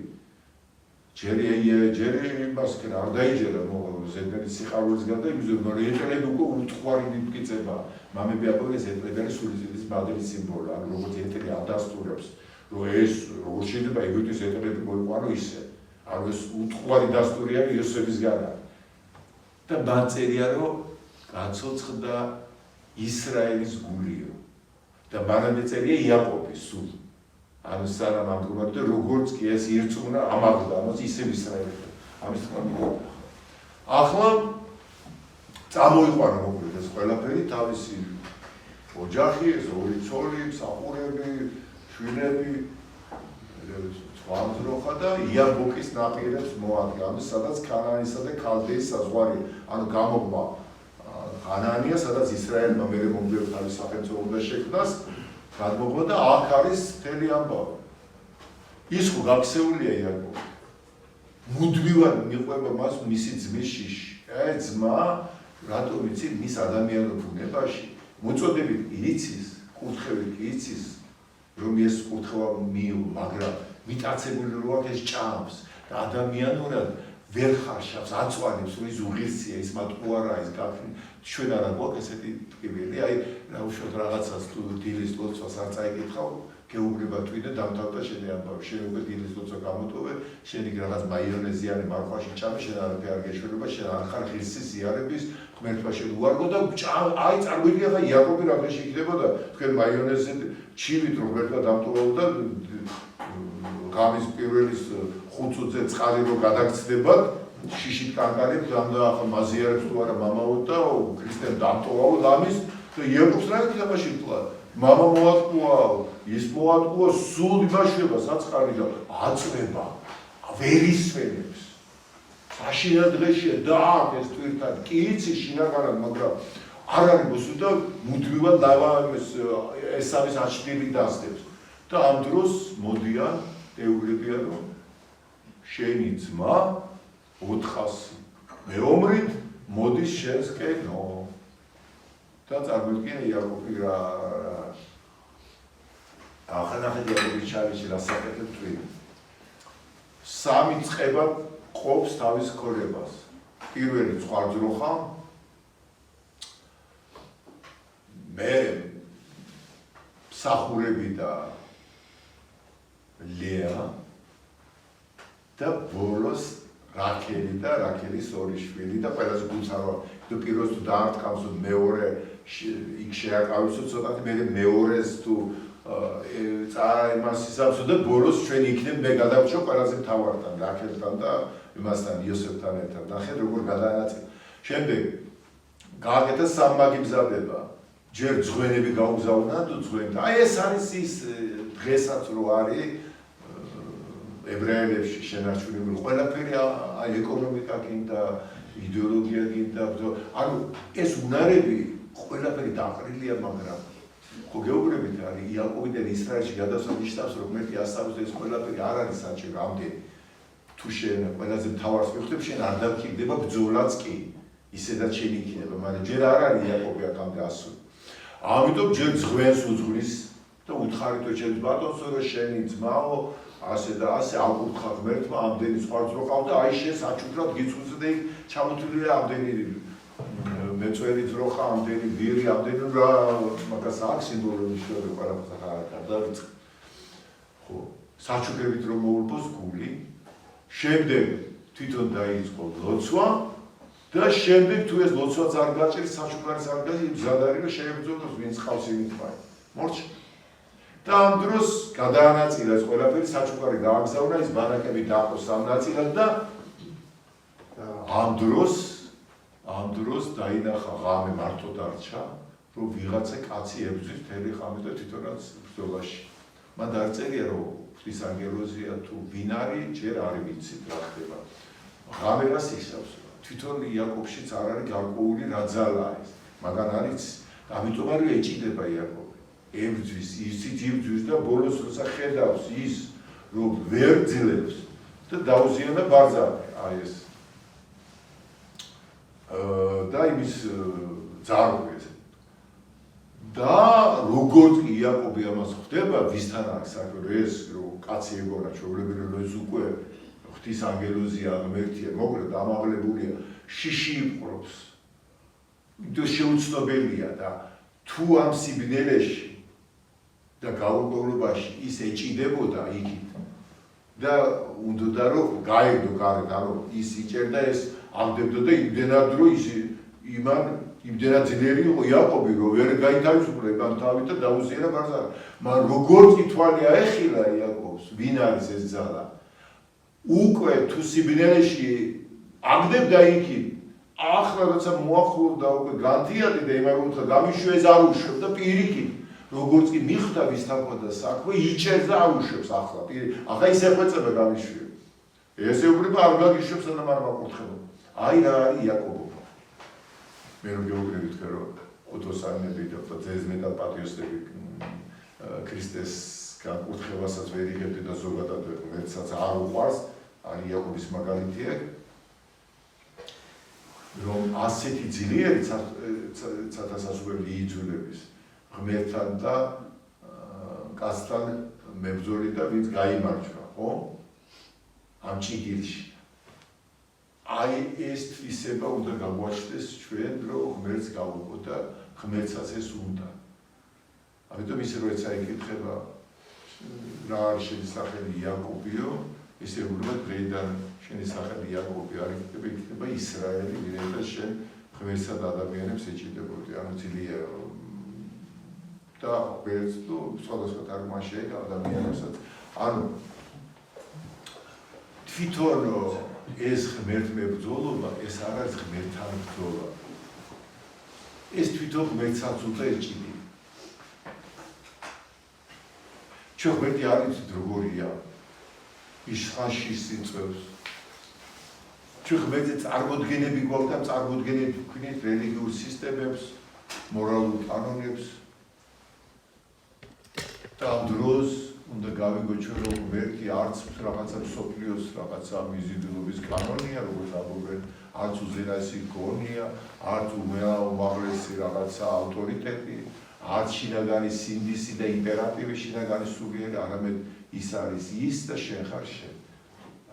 ჯერი მასკენ არ დაიჯერა ზედმეტი სიხარულისგან და იმის რომ ეტელები უკვე უთხვარი მტკიცება მამები აბოლეს ეტელები სულიზის ბადრის სიმბოლო ან როგორც ეტელი ადასტურებს რომ ეს როგორ შეიძლება ეგვიპტის ეტელები მოიყვანო ისე არ ეს უთხვარი დასტურია იოსებისგან და ბაწერია რომ გაცოცხლდა ისრაელის გულიო და მანამდე წერია იაკობის სულ ანუ სანამ ამდგომად და როგორც კი ეს ირწმუნა ამაღლდა ამას ისევ ისრაელი ამის თქმა ახლა წამოიყვანა მოკლედ ეს ყველაფერი თავისი ოჯახი ეს ორი ცოლი მსახურები შვილები სხვამძროხა და იაბოკის ნაპირებს მოადგა ამის სადაც ქანაანისა და ქალდეის საზღვარი ანუ გამოგმა ქანაანია სადაც ისრაელმა მერე მომდევნო თავის სახელმწიფო უნდა შექმნას გადმოგვა და აქ არის მთელი ამბავი. ის ხო გაქცეულია იაკობი. მუდმივად მიყვება მას მისი ძმის შიში. აი ძმა, რატომ იცი მის ადამიანურ ბუნებაში მოწოდებით იცის, კურთხევით იცის, რომ ეს კურთხევა მიიღო, მაგრამ მიტაცებული რო აქ ეს ჭამს და ადამიანურად ვერ ხარშავს, აწვანებს, რომ ის უღირსია, ის მატყუარა, ის გაფრინდა. ჩვენ არა გვაქვს ესეთი ტკივილი, აი რა უშუალოდ რაღაცას თუ დილის ლოცვას არ წაიკითხავ, გეუბნება თვითონ დამთავრდა შენი ამბავი, შენ უკვე დილის ლოცვა გამოტოვე, შენი რაღაც მაიონეზიანი მარხვაში ჭამე, შენ არაფერი არ გეშველება, შენ არ ხარ ღირსის ზიარების ღმერთმა შენ უარგო და აი წარმოიდგინე ხა იაკობი რამდენში იქნებოდა თქვენ მაიონეზზე ჩივით რომ ღმერთმა დამტოვებდა ღამის პირველის ხუთზე წყალი რო გადაგწდებათ შიშით კანკალებს და ახლა მაზიარებს თუ არა მამაო და ქრისტემ დამტოვაო ლამის და იაკობს რა იქნება შეკლა მამა მოატყუაო ის მოატყუა სულ იმაშება საწყარი და აწვება ვერისვენებს საშინა დღეშია და ეს თვითონ კი იცი შინაგანად მაგრამ არ არის მოსულ და მუდმივად დავა ეს სამის აჩდილი დასდებს და ამ დროს მოდიან ეუგრებიან რომ შენი ძმა 400 მეომრით მოდის შენსკენო და წარმოიდგინე იაკობი რა ახანახეთ იაკობის ჩარიში რა საკეთებს თვით სამი წყება ყოფს თავის ქორებას პირველი წყარძროხა მე მსახურები და ლეა და ბოლოს რაქელი და რაქელის ორი შვილი და ყველაზე გულწარვა თუ პირველს თუ დაარტყამს მეორე იქ შეაკავისო ცოტათი მე მეორეს თუ იმას ისამსო და ბოლოს ჩვენ იქნებ მე გადავჭო ყველაზე მთავართან რაქელთან და იმასთან იოსებთან ერთად ნახეთ როგორ გადაანაწილე შემდეგ გააკეთა სამმაგი მზადება ჯერ ძღვენები გაუგზავნა თუ ძღვენით აი ეს არის ის დღესაც რო არის ებრაელებში შენარჩუნებული ყველაფერი აი ეკონომიკა გინდა იდეოლოგია გინდა ანუ ეს უნარები ყველაფერი დაყრილია მაგრამ ხო გეუბნებით არის იაკობიდან ისრაელში გადასვლა ნიშნავს რომ ერთი ასწავლოს ეს ყველაფერი არ არის საჭირო ამდენი თუ შენ ყველაზე მთავარს მიხვდებ შენ არ დამქიგდება ბრძოლაც კი ისედაც შენ იქნება მაგრამ ჯერ არ არის იაკობი აქამდე ასული ამიტომ ჯერ ძღვენს უძღვნის და უთხარითო ჩემს ბატონს რომ შენი ძმაო ასე და ასე აკურთხა ღმერთმა ამდენი სხვადასხვა ყავდა აი შენ საჩუქრად გიწვზე და იქ ჩამოთვლილია ამდენი მეწვერი ძროხა ამდენი ვირი ამდენი რა მაგას აქვს სიმბოლური მნიშვნელობა ყველაფერს ახლა გადავიწყ ხო საჩუქრებით რომ მოულბოს გული შემდეგ თვითონ დაიწყო ლოცვა და შემდეგ თუ ეს ლოცვაც არ გაჭირს საჩუქრიც არ გაჭირს მზად არის რომ შეებრძოლოს ვინც ხავს იმით ფაი მორჩ და და ამ დროს გადაანაწილეს ყველაფერი, საჩუქარი გააგზავნა, ის ბანაკები დაყო სამ ნაწილად და ამ დროს დაინახა ღამე მარტო დარჩა, რომ ვიღაცა კაცი ებრძვის მთელი ღამე და თვითონაც ბრძოლაში. მან დაწერია, რომ ღვთისანგელოზია თუ ვინ არის, ჯერ არ ვიცით რა ხდება. ღამებას იხსავს, თვითონ იაკობშიც არ არის გარკვეული რა ძალაა ეს. მაგან არის, ამიტომ არ ეჭიდება იაკობი. ებრძვის, ისიც იბრძვის და ბოლოს როცა ხედავს ის, რომ ვერ ძლებს და დაუზიანა ბარძალი, აი ეს. და იმის ძარღვი ეს. და როგორც კი იაკობი ამას ხვდება, ვისთან არის საქმე, ეს რომ კაცი ეგონა, ჩვეულებრივ რომ ეს უკვე ღვთისანგელოზია ღმერთია, მოკლედ ამაღლებულია, შიში იპყრობს. იმიტომ შეუცნობელია და თუ ამ სიბნელეში და გაურკვევლობაში ის ეჭიდებოდა იქით და უნდა რომ გაერდო გარეთ, ანუ ის იჭერდა ეს ამდებდა და იმდენად რომ ის იმდენად ძლიერი იყო იაკობი, რომ ვერ გაითავისუფლება ამ თავით და დაუზიანა ბარძალი. მაგრამ როგორც კი თვალი აეხილა იაკობს, ვინ არის ეს ძალა? უკვე თუ სიბნელეში ამდებდა იქით, ახლა როცა მოახლოვდა უკვე განთიადი და იმარ უთხრა გამიშვეს არ უშვებ და პირიქით, როგორც კი მიხვდა ვის თაყვანდა საქმე, იჭერს და არ უშვებს ახლა ახლა ის ეხვეწება გამიშვი. ესე უბრალოდ არ გაგიშვებს და არ მაკურთხება. აი რა არის იაკობობა. მე რომ გეუბნები თქვენ რომ ოთოსანები და ძეზმეტად პატიოსები ქრისტეს განკურთხებასაც ვერ იღებდნენ და ზოგადად ერთსაც არ უყვარს, არის იაკობის მაგალითია, რომ ასეთი ძლიერი ცათასასურველი იძულების ღმერთთან და კაცთან მებრძოლი და ვინც გაიმარჯვა, ხო? ამ ჭიგილში. აი ეს თვისება უნდა გაგვაჩნდეს ჩვენ, რომ ღმერთს გავუყოთ და ღმერთსაც ეს უნდა. ამიტომ ისე რომ ეცა იკითხება რა არის შენი სახელი იაკობიო, ისე უბრალოდ დღეიდან შენი სახელი იაკობი არ იქნება ისრაელი, ვინაიდან შენ ღმერთსა და ადამიანებს ეჭიდებოდი. ანუ ძლიერ და ღმერთს თუ სხვადასხვა თარგმანში ადამიანებსაც. ანუ თვითონ ეს ღმერთმებრძოლობა, ეს არ არის ღმერთთან ბრძოლა. ეს თვითონ ღმერთსაც უნდა ეჭიდი. ჩვენ ღმერთი არ ვიცით როგორია. ის ხანში სიწევს. ჩვენ ღმერთზე წარმოდგენები გვაქვს და წარმოდგენები ვქნით რელიგიურ სისტემებს, მორალურ კანონებს. და ამ დროს უნდა გავიგო ჩვენ რომ ღმერთი არც რაღაცა მსოფლიოს რაღაცა მიზიდულობის კანონია, როგორც ამბობენ, არც უზენაესი გონია, არც უმაღლესი რაღაცა ავტორიტეტი, არც შინაგანი სინდისი და იმპერატივი შინაგანი სულიერი, არამედ ის არის ის და შენ ხარ შენ.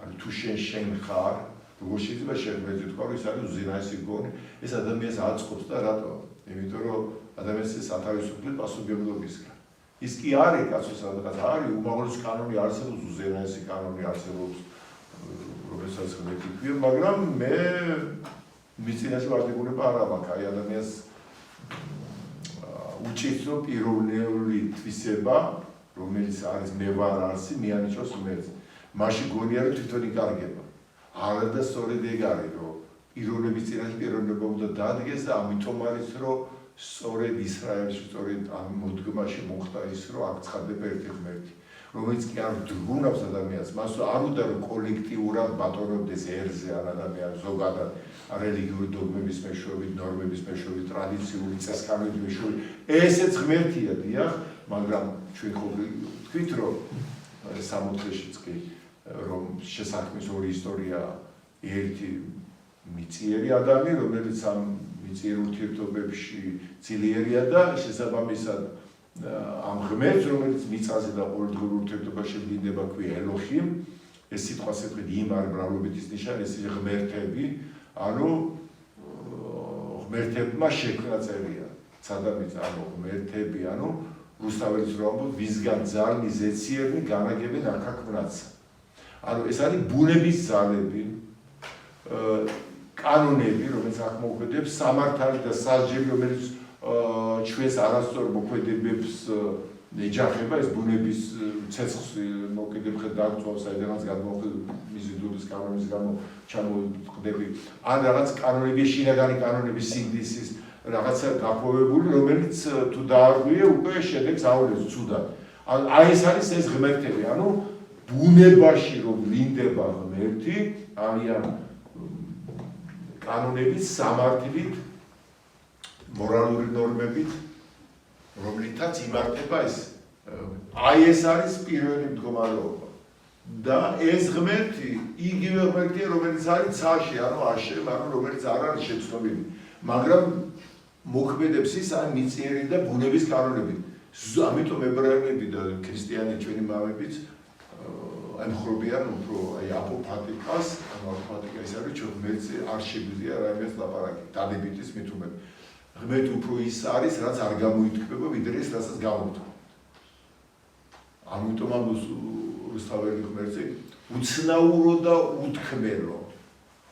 ანუ თუ შენ ხარ, როგორ შეიძლება შენ ღმერთი თქვა, რომ ის არის უზენაესი გონი, ეს ადამიანს აწყობს და რატო? იმიტომ რომ ადამიანს ეს ათავისუფლებს პასუხისმგებლობისგან. ის კი არის კაცოს სადღაც არის უმაღლესი კანონი არსებობს, უზენაესი კანონი არსებობს, რომელსაც ღმერთი ქვია, მაგრამ მე მის წინაშე ვარდიგულება არ მაქვს, აი ადამიანს უჭირს რომ პიროვნული თვისება, რომელიც არის მე ვარ არსი, მიანიჭოს ღმერთს. მაშინ გონია რომ თვითონ იკარგება. არა და სწორედ ეგ არის, რომ პიროვნების წინაშე პიროვნება უნდა დადგეს და ამიტომ არის რომ სწორედ ისრაელში, სწორედ ამ მოდგმაში მოხდა ის, რომ აქ ცხადდება ერთი ღმერთი, რომელიც კი არ დრგუნავს ადამიანს, მას არ უნდა რომ კოლექტიურად ბატონობდეს ერზე ან ადამიანს ზოგადად რელიგიური დოგმების მეშვეობით, ნორმების მეშვეობით, ტრადიციული წესkanonების მეშვეობით. ესეც ღმერთია, დიახ, მაგრამ ჩვენ ხო ვთქვით, რომ სამოთხეშიც კი რომ შესაქმნის ორი ისტორია, ერთი მიწიერი ადამიანი, რომელიც ამ მიწიერ ურთიერთობებში ძლიერია და შესაბამისად ამ ღმერთს, რომელიც მიწაზე და ყოველდღიურ ურთიერთობაში ვლინდება, ქვია ელოჰიმ. ეს სიტყვა სიტყვით იმ არის მრავლობითის ნიშანი, ეს ღმერთები, ანუ ღმერთებმა შექმნა წერია. ცადამიწა, ანუ ღმერთები, ანუ რუსთაველის რო ამბობ, ვისგან ძალნი ზეციერნი განაგებენ აქაკვნაცა. ანუ ეს არის ბუნების ძალები, კანონები, რომელიც აქ მოქმედებს, სამართალი და სასჯელი, რომელიც ჩვენს არასწორ მოქმედებებს ეჯახება ეს ბუნების ცეცხლს მოკიდებხეთ დაგწვავს, საიდანაც გადმოხდა მიზიდულის კანონის გამო ჩამოვიდები. ან რაღაც კანონები, შინაგანი კანონების სიგნისის რაღაცა გაფოვებული, რომელიც თუ დაარღვია, უკვე შედეგს აავლებს ცუდად. აი ეს არის ეს ღმერთები, ანუ ბუნებაში რომ ვლინდება ღმერთი, არიან კანონების სამართლით, მორალური ნორმებით, რომლითაც იმართება ეს. აი ეს არის პირველი მდგომარეობა. და ეს ღმერთი, იგივე ღმერთია, რომელიც არის ცაში, ანუ აშემ, ანუ რომელიც არ არის შეცნობილი. მაგრამ მოქმედებს ის ან მიწიერი და ბუნების კანონებით. ამიტომ ებრაელები და ქრისტიანი ჩვენი მამებიც ემხრობიან უფრო აი აპოფატიკას, ანუ აპოფატიკა ის არის ჩვენ ღმერთზე არ შეგვიძლია რაიმეს ლაპარაკი, დადებითის მით უმეტ. ღმერთი უფრო ის არის, რაც არ გამოითქმება, ვიდრე ის, რასაც გამოთქვა. ამიტომ ამ რუსთაველი ღმერთზე უცნაურო და უთქმელო.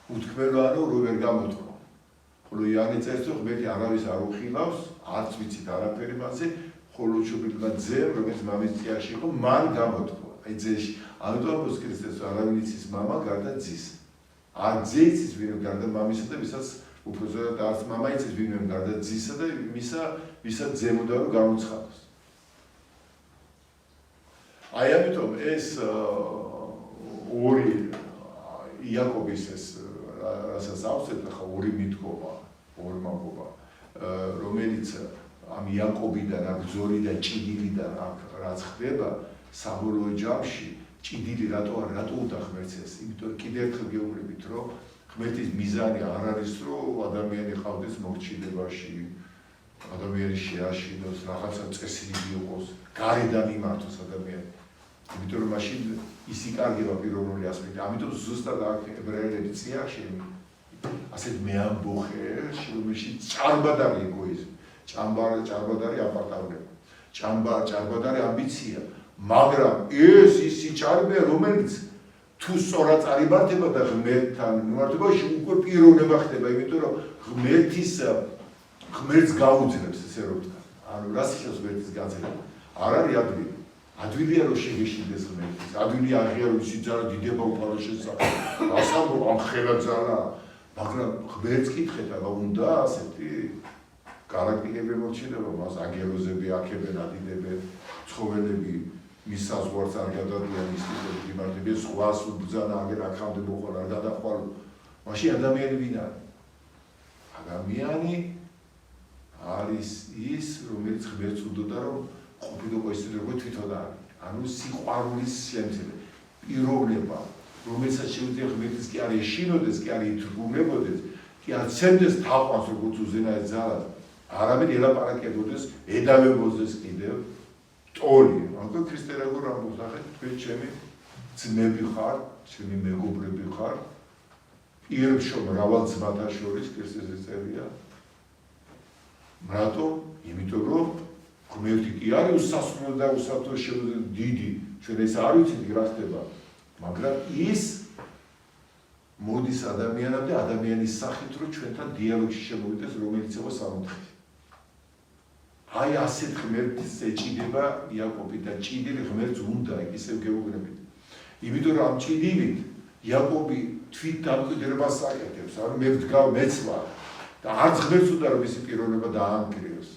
უთქმელო ანუ რო ვერ გამოთქვა. ხოლო იანე წერს, რომ ღმერთი არავის არ უხილავს, არც ვიცით არაფერი მასზე, ხოლო შუბილმა ძემ, რომელიც მამის წიაღში იყო, მან გამოთქვა. აი ძეში. ამიტომ ამბობს ქრისტეს, არავინ იცის მამა გარდა ძის. არ ძე იცის ვინმე გარდა მამისა და ვისაც უბრალოდ არც მამა იცის ვინმე გარდა ძისა და ვისაც ძემ უნდა რომ გამოცხადოს. აი ამიტომ ეს ორი იაკობის ეს რასაც ავსეთ ახლა ორი მიდგომა, ორი მამობა, რომელიც ამ იაკობიდან, აქ ბრძოლიდან, ჭიდილიდან აქ რაც ხდება, საბოლოო ჯამში ჭიდილი რატო უნდა ღმერთს ეს? იმიტომ რომ კიდევ ერთხელ გეუბნებით, რომ ღმერთის მიზანი არ არის, რომ ადამიანი ყავდეს მორჩილებაში, ადამიანი შეაშინოს, რაღაცა წესრიგი იყოს, გარედან იმართოს ადამიანი. იმიტომ რომ მაშინ ის იკარგება პიროვნული ასპექტი. ამიტომ ზუსტად აქ ებრაელების წიაღში ასეთ მეამბოხეში, რომელშიც ჭარბადარი ეგოიზმი, ჭარბადარი აპარტავება, ჭარბადარი ამბიცია. მაგრამ ეს ისი ჭარბია, რომელიც თუ სწორად წარიმართება და ღმერთთან მიმართებაში უკვე პიროვნება ხდება, იმიტომ რომ ღმერთს გაუძლებს ესე რომ ვთქვა. ანუ რას ნიშნავს ღმერთის გაძლევა? არ არის ადვილი. ადვილია რომ შეგეშინდეს ღმერთის. ადვილია აღია რომ ისი ძალა დიდება უფალო შესახებ. ასამბო ამ ხელა ძალა. მაგრამ ღმერთს კითხეთ, აბა უნდა ასეთი გარანტიები მორჩილება, მას აგეროზები აქებენ, ადიდებენ, ცხოველები მის საზღვარს არ გადადიან ისწრებენ მიმართებენ, სხვას უბრძანა აგერ აქამდე მოყოლა არ გადახვალო. მაშინ ადამიანი ვინ არის? ადამიანი არის ის, რომელიც ღმერთს უნდოდა რომ ყოფილიყო ისე როგორც თვითონ არის. ანუ სიყვარულის შემცირება, პიროვნება, რომელსაც შეუძლია ღმერთის კი არ ეშინოდეს, კი არ ითრგუნებოდეს, კი არ ცემდეს თაყვანს როგორც უზენაეს ძალას, არამედ ელაპარაკებოდეს, ედავებოდეს კიდევ ტოლი. ანუ ქრისტე როგორ ამბობს, ახლა თქვენ ჩემი ძმები ხარ, ჩემი მეგობრები ხარ, პირშო მრავალ ძმათა შორის ქრისტეს წერია. რატომ? იმიტომ რომ ღმერთი კი არის უსასრულო და უსაფრთხო დიდი, ჩვენ ეს არ ვიცით რა ხდება, მაგრამ ის მოდის ადამიანამდე ადამიანის სახით, რომ ჩვენთან დიალოგში შემოვიდეს, რომელიც იყო სამოთხის. აი ასეთ ღმერთის ეჭიდება იაკობი და ჭიდილი ღმერთს უნდა ისევ გეუბნებით. იმიტომ რომ ამ ჭიდილით იაკობი თვით დამკვიდრებას აკეთებს, ანუ მე ვდგავ მეცვა და არც ღმერთს უნდა რომ მისი პიროვნება დაანგრიოს.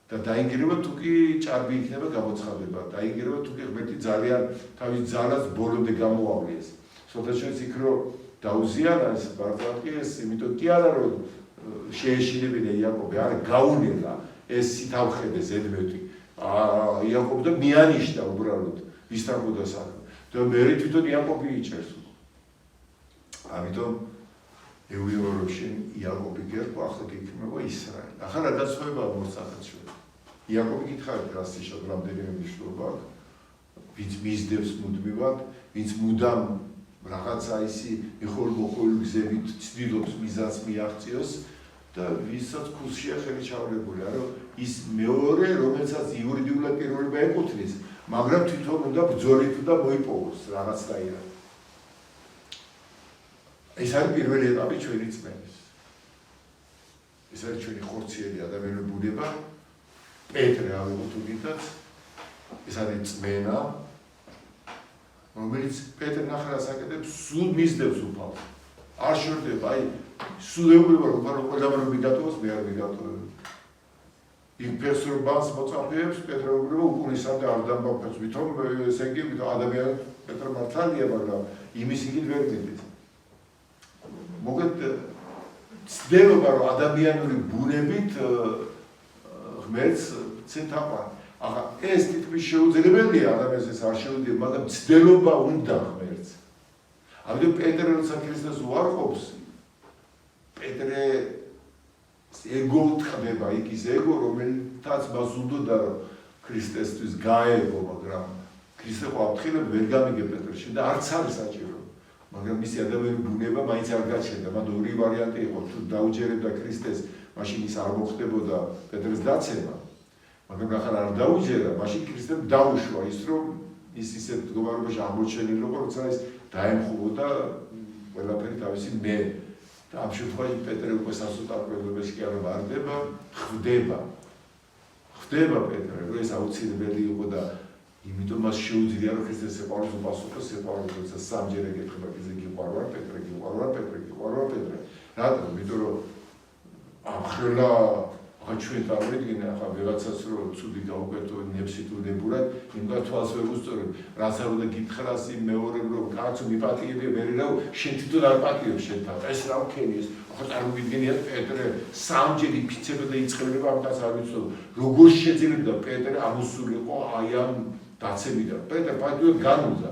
და დაინგრევა თუ კი ჭარბი იქნება გამოცხადება, დაინგრევა თუ კი ღმერთი ძალიან თავის ძალას ბოლომდე გამოავლიეს. სოდაშიც იქ რომ დაუზიანა ეს ბარბარკი ეს, იმიტომ კი არა რომ შეეშინებინა იაკობი, არა გაუნელა ეს სითავხედე ზედმეტი. იაკობი და მიანიშნა უბრალოდ ვისთან უნდა საქმე. და მე თვითონ იაკობი იჭერს. ამიტომ ეუიორებში იაკობი გერბ ახლა გიქმნება ისრაელი. ახლა რა დაცვებაა მოსახაც ჩვენ. იაკობი გითხარით რას იშოთ რამდენიმე მნიშვნელობა აქვს. ვინც მისდევს მუდმივად, ვინც მუდამ რაღაცა ისი მიხოლ-მოხოლ გზებით ცდილობს მიზანს მიაღწიოს და ვისაც ქუსშია ხელი ჩავლებული, რომ ის მეორე, რომელსაც იურიდიულად პიროვნება ეკუთვნის, მაგრამ თვითონ უნდა ბრძოლით და მოიპოვოს რაღაცნაირად. ეს არის პირველი ეტაპი ჩვენი წმენდის. ეს არის ჩვენი ხორციელი ადამიანური ბუნება. პეტრე ავიღოთ უდიდაც, ეს არის წმენა, რომელიც პეტრე ნახევარს აკეთებს, სულ მისდევს უფალს. არ შორდება, აი, სულ ეუბნება, რომ ყველამ მიგატოვოს, მე არ მიგატოვებ. იქ ფერს რომ ბანს მოწაფეებს, პეტრე ეუბნება, უკუნისამდე არ დამბაფებს, ვითომ ესე იგი, ადამიანი პეტრე მართალია, მაგრამ იმის იგივე ვერ მიდის. მოგეთ ცდილობა, რომ ადამიანური ბუნებით ღმერთს ცეთაყვან. ახლა ეს თითქმის შეუძლებელია ადამიანს ეს არ შეუძლია, მაგრამ ცდილობა უნდა ღმერთს. ამიტომ პეტრე როცა ქრისტეს უარყოფს, პეტრე ეგო ხდება, იქ ის ეგო, რომელთაც მას უნდოდა რომ ქრისტესთვის გაეგო, მაგრამ ქრისტე ხო აფრთხილებ ვერ გამიგე პეტრეში და არც არის საჭირო. მაგრამ მისი ადამიანური ბუნება მაინც არ გაჩნდა, მათ ორი ვარიანტი იყო, თუ დაუჯერებდა ქრისტეს, მაშინ ის არ მოხდებოდა პეტრეს დაცემა. მაგრამ ახლა არ დაუჯერა, მაშინ ქრისტემ დაუშვა ის, რომ ის ისეთ მდგომარეობაში აღმოჩენილიყო, როცა ის დაემხობოდა ყველაფერი თავისი მე. და ამ შემთხვევაში პეტრე უკვე სასოწარკვეთილობაში კი არ ვარდება, ხვდება პეტრე, რომ ეს აუცილებელი იყო და იმიტომ მას შეუძლია რომ ქრისტეს სიყვარულს უპასუხოს, სიყვარულს როცა სამჯერ ეკითხება, ის გიყვარვარ პეტრე, რატომ? იმიტომ რომ ახლა ჩვენ დავიდგინე ახლა ვიღაცას რომ ცუდი გაუკეთო ნებსიტულებურად, იმგა თვალს ვერ უსწორებ, რაც არ უნდა გითხრას იმ მეორემ რომ კაცო მიპატიებია, მე რა შენ თვითონ არ პატიებ შენ თავს. ეს რა ვქენი ეს? ახლა წარმოგიდგენიათ პეტრე სამჯერ იფიცება და იწყებება ამას არ ვიცოდო. როგორ შეძლებდა პეტრე ამოსულიყო აი ამ დაცემიდან. პეტრე პატიოდ განუძა.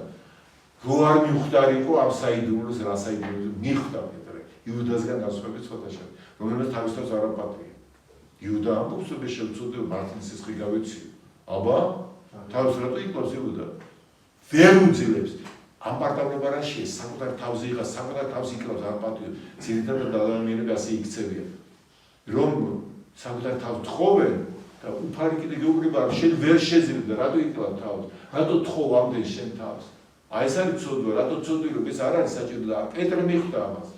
რო არ მიხვდარიყო ამ საიდუმლოს, რა საიდუმლოს მიხვდა პეტრე. იუდასგან გასვები ცოტა შე, რომელმაც თავის თავს არ აპატია. იუდა ამბობს, რომ შევწოდე მართლის სისხლი გავეცი. აბა, თავს რატო იკლავს იუდა? ვერ უძლებს. ამ პარტავნება რა შეეს, საკუთარ თავზე იღას, საკუთარ თავს იკლავს არ პატიო. ძირითადად ადამიანები ასე იქცევიან. რომ საკუთარ თავს თხოვენ და უფალი კიდე გეუბნება, შენ ვერ შეძლებდა, რატო იკლავ თავს? რატო თხოვ ამდენ შენ თავს? აი ეს არის ცოდვა, რატო ცოდვი, რომ ეს არ არის საჭირო და პეტრე მიხვდა ამას.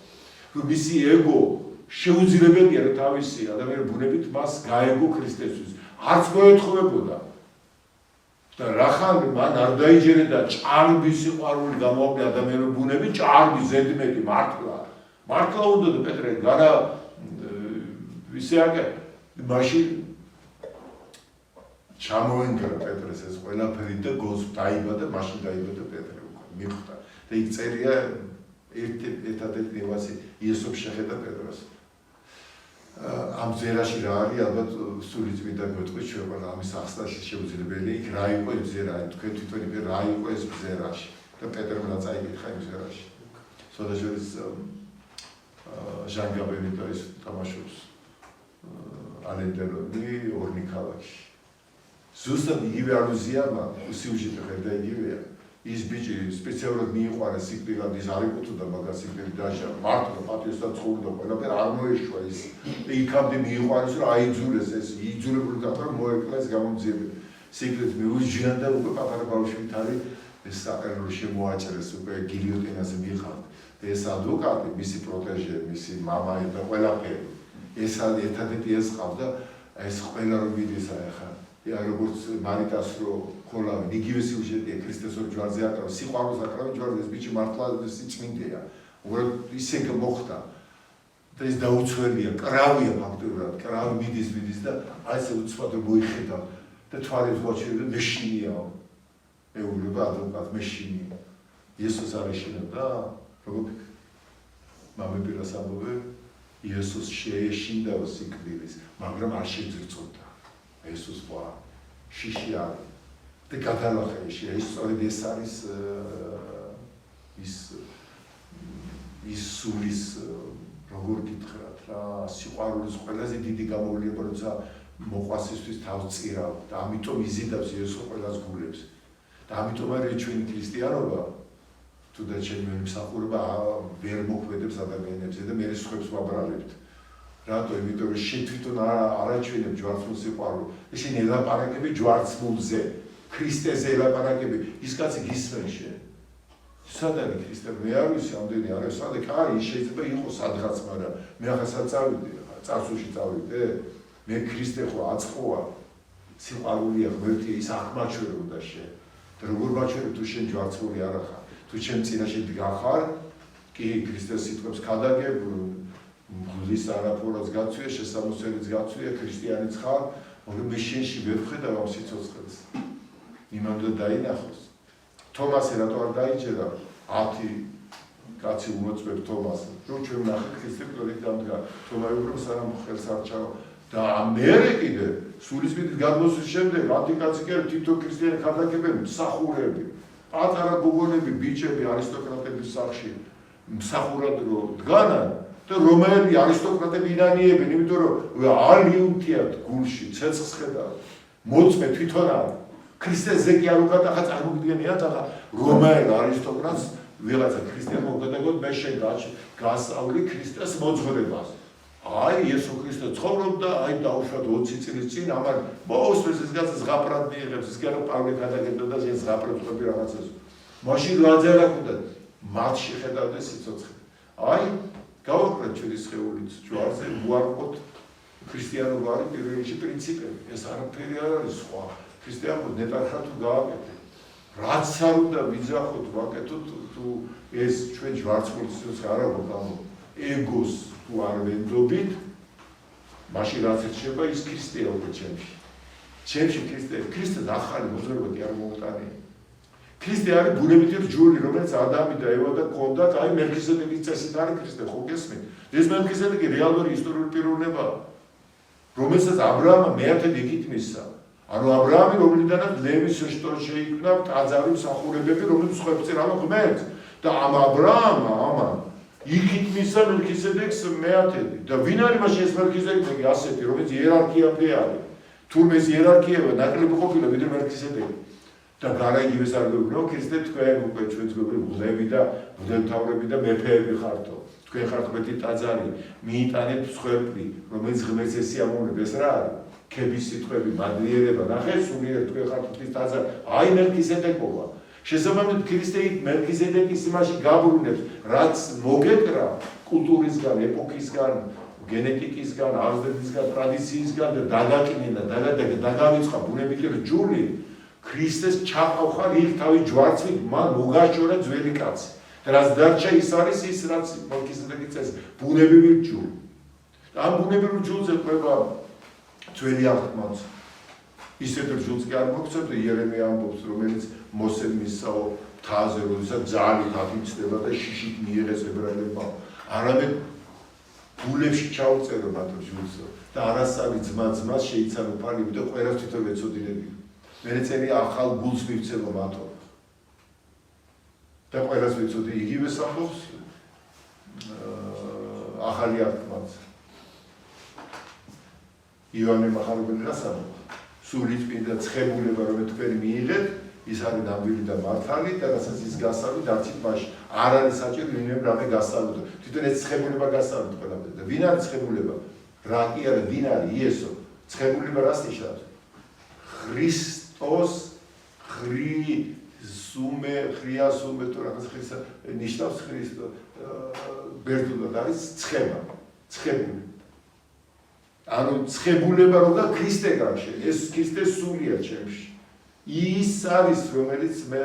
რომ მისი ეგო შეუძლებელია რომ თავისი ადამიანური ბუნებით მას გაეგო ქრისტესთვის. არც მოეთხოვებოდა. და რახან მან არ დაიჯერა ჭარბის სიყვარული გამოაკლია ადამიანური ბუნები, ჭარბი ზედმეტი მართლა უნდა პეტრე განა ისე აკე მაშინ ჩამოენგრა პეტრეს ეს ყველაფერი და გოს დაიბადა, მაშინ დაიბადა პეტრე უკვე მიხვდა. და იქ წერია ერთადერთი ნევასი იესოს შეხედა პეტრეს. ამ ზერაში რა არის ალბათ სული წმინდა გვეტყვის ჩვენ ყველა ამის ახსნაში შეუძლებელია იქ რა იყო ეს ზერა თქვენ თვითონ იგე რა იყო ეს ზერაში და პეტრემ რა წაიკითხა იმ ზერაში სოდაჟორის ჟანგაბენიტოის თამაშობს ალენდერონი ორნი ქალაქში ზუსტად იგივე ალუზია მაქვს სიუჟეტი ხედა იგივეა ის ბიჭი სპეციალურად მიიყვარა სიკვდილად ის არ იკუთვნოდა მაგას სიკვდილი დაჟა მართლა პატიოსთან ცხოვრობდა ყველაფერი არ მოეშვა ის იქამდე მიიყვარეს რომ აიძულეს ეს იძულებული გახდა მოეკლა ეს გამომძიებელი სიკვდილით მიუჟიან და უკვე პატარა ბავშვით არის ეს საყერნო შემოაჭრეს უკვე გილიოტინაზე მიიღალ ეს ადვოკატი მისი პროტეჟე მისი მამა და ყველაფერი ეს ერთადერთი ეს ყავდა ეს ყველა რომ მიდის ახლა როგორც მარიტას რო ხოლავენ იგივე სიუჟეტია ქრისტეს ორ ჯვარზე აკრავ სიყვარულს აკრავენ ჯვარზე ეს ბიჭი მართლა სიწმინდეა უბრალოდ ისე მოხდა და ეს დაუცველია კრავია ფაქტობრივად კრავი მიდის და აი ესე უცბად მოიხედა და თვალებს მოაჩერდა მეშინიაო ეუბნება ადვოკატ მეშინია იესოს არ ეშინოდა როგორ მამებირას ამბობენ იესოს შეეშინდა სიკვდილის მაგრამ არ შეძრწოდა იესოს ყვა შიში არის და გადალახეში ეს სწორედ ეს არის ის სულის როგორ გითხრათ რა სიყვარულის ყველაზე დიდი გამოვლენა როცა მოყვასისთვის თავს წირავ და ამიტომ იზიდავს იესო ყველას გულებს და ამიტომ არის ჩვენი ქრისტიანობა თუნდაც ჩემი მსახურება ვერ მოქმედებს ადამიანებზე და მე სხვებს ვაბრალებთ რატო იმიტომ რომ შენ თვითონ არაჩვენებ ჯვარცმულ სიყვარულს ისინი ელაპარაკები ჯვარცმულზე ქრისტეზე ელაპარაკები ის კაცი გისმენ შენ სად არის ქრისტე მე არ ვიცი ამდენი არა სად არის შეიძლება იყოს სადღაც მაგრამ მე ახლა სად წავიდე წარსულში წავიდე მე ქრისტე ხო აწყოა სიყვარულია ღმერთია ის აღმაჩვენებოდა შენ და როგორ მაჩვენებ თუ შენ ჯვარცმული არ ხარ თუ შენ წინაშე დგახარ კი ქრისტეს სიტყვებს ქადაგებ გულის არაფორას გაცვია შესამოსელიც გაცვია ქრისტიანიც ხარ მაგრამ მე შენში ვერ ვხედავ ამ სიცოცხლეს იმამდე დაინახოს თომასი რატო არ დაიჯერა 10 კაცი უმოწმებ თომასს რომ ჩვენ ნახეთ ქრისტე პლორით დამდგა თომა უბრალოდ სანამ ხელს არ ჩავა და მერე კიდე სულისმით გადმოსვლის შემდეგ 10 კაცი კი თითო ქრისტიანი ქადაგებები მსახურები პატარა გოგონები ბიჭები არისტოკრატების სახლში მსახურად რო დგანან და რომელი არისტოკრატები ინანიებენ იმიტომ რომ ალიუნთიათ გულში ცეცხლს ხედავ მოწმე თვითონ არ ქრისტეზე კი არ უკატახა წარმოგიდგენიათ ახლა რომელ არისტოკრატს ვიღაცა ქრისტიანი მოგდაგოთ მე შენ გასწავლი ქრისტეს მოძღვრებას აი იესო ქრისტე ცხოვრობდა აი დაუშვათ 20 წლის წინ ამან მოუსმეს ეს კაცი ზღაპრად მიიღებს ის კი არა პავლე გადაგებდა და ეს ზღაპრად ყოფი რაღაცას მაშინ ლაძერა ქონდა მათ შეხედავდა სიცოცხლე აი გავაკრეთ ჩვენი სხეულით ჯვარზე უარყოთ ქრისტიანობა არის პირველ რიგში პრინციპები ეს არაფერი არ არის სხვა ქრისტიანობა ნეტარხა თუ გააკეთე რაც არ უნდა ვიძახოთ ვაკეთოთ თუ ეს ჩვენ ჯვარცმული სიცოცხლე არ აქვს ამ ეგოს თუ არ ვენდობით მაშინ რაც ეჩება ის ქრისტეა უკვე ჩემში ქრისტეს ახალი მოძრაობა კი არ მოუტანია ქრისტე არის ბუნებითი რჯული რომელიც ადამი და ევა და კონდათ აი მელქისედეკის წესით არის ქრისტე ხო გესმით ეს მელქისედეკი რეალური ისტორიული პიროვნება რომელსაც აბრაამმა მეათე დგით მისცა ანუ აბრაამი რომლიდანაც ლევის შტო შეიქმნა ტაძარი მსახურებები რომლებიც ხვებწირავა ღმერთს და ამ აბრაამმა ამან იქით მისცა მელქისედეკს მეათედი და ვინ არის მაშინ ეს მელქისედეკი ასეთი რომელიც იერარქიამდე არის თურმე ეს იერარქია ნაკლები ყოფილა ვიდრე მელქისედეკი და გარაიგივეს არ გვეუბნო ქრისტე თქვენ უკვე ჩვენს გვები და მღვდელმთავრები და მეფეები ხართო თქვენ ხართ მეტი ტაძარი მიიტანეთ მსხვერპლი რომელიც ღმერთს ესიამოვნებ ეს რა არის ქების სიტყვები მადლიერება ნახეთ სულიერ თქვენ ხართ ღვთის ტაძარი აი მელქისედეკობა შესაბამისად ქრისტე მელქისედეკის იმაში გაბრუნებს რაც მოგეკრა კულტურისგან ეპოქისგან გენეტიკისგან აღზრდისგან ტრადიციისგან და დაგავიწყა ბუნებითი რჯული ქრისტეს ჩაყავხარ იქ თავის ჯვარცმით მან მოგაშორა ძველი კაცი და რაც დარჩა ის არის ის რაც მელქისედეკის წესი ბუნებრივი რჯული ამ ბუნებრივ რჯულზე ყვება ძველი აღთქმაც ისეთ რჯულს კი არ მოგცემ და იერემია ამბობს რომელიც მოსემ მისსაო მთაზე როდესაც ძალით აფიცდება და შიშით მიიღეს ებრაელებმა არამედ გულებში ჩაუწერო მათ რჯულს და არასავი ძმას შეიცანო პალივი და ყველას თვითონ ეცოდინებიო მე წერია ახალ გულს მივცემო მათო და ყველას ვიცოდი იგივე ამბობს ახალი აღთქმაც ივანე მახარებელს ამბობს სულით წმინდა ცხებულება რომ თქვენ მიიღეთ ის არის ნამდვილი და მართალი და რასაც ის გასწავლით არცით მაშინ არ არის საჭირო ვინმე რამე გასწავლოთ თვითონ ეს ცხებულება გასწავლოთ ყველაფერს და ვინ არის ცხებულება რა კი არა ვინ არის იესო ცხებულება რას ნიშნავს ქრისტოს ხრიასუმე თუ რაღაც ხისა ნიშნავს ქრისტო ბერძნულად არის ცხებული ანუ ცხებულება რომ და ქრისტე გაშენ ეს ქრისტეს სულია ჩემში ის არის რომელიც მე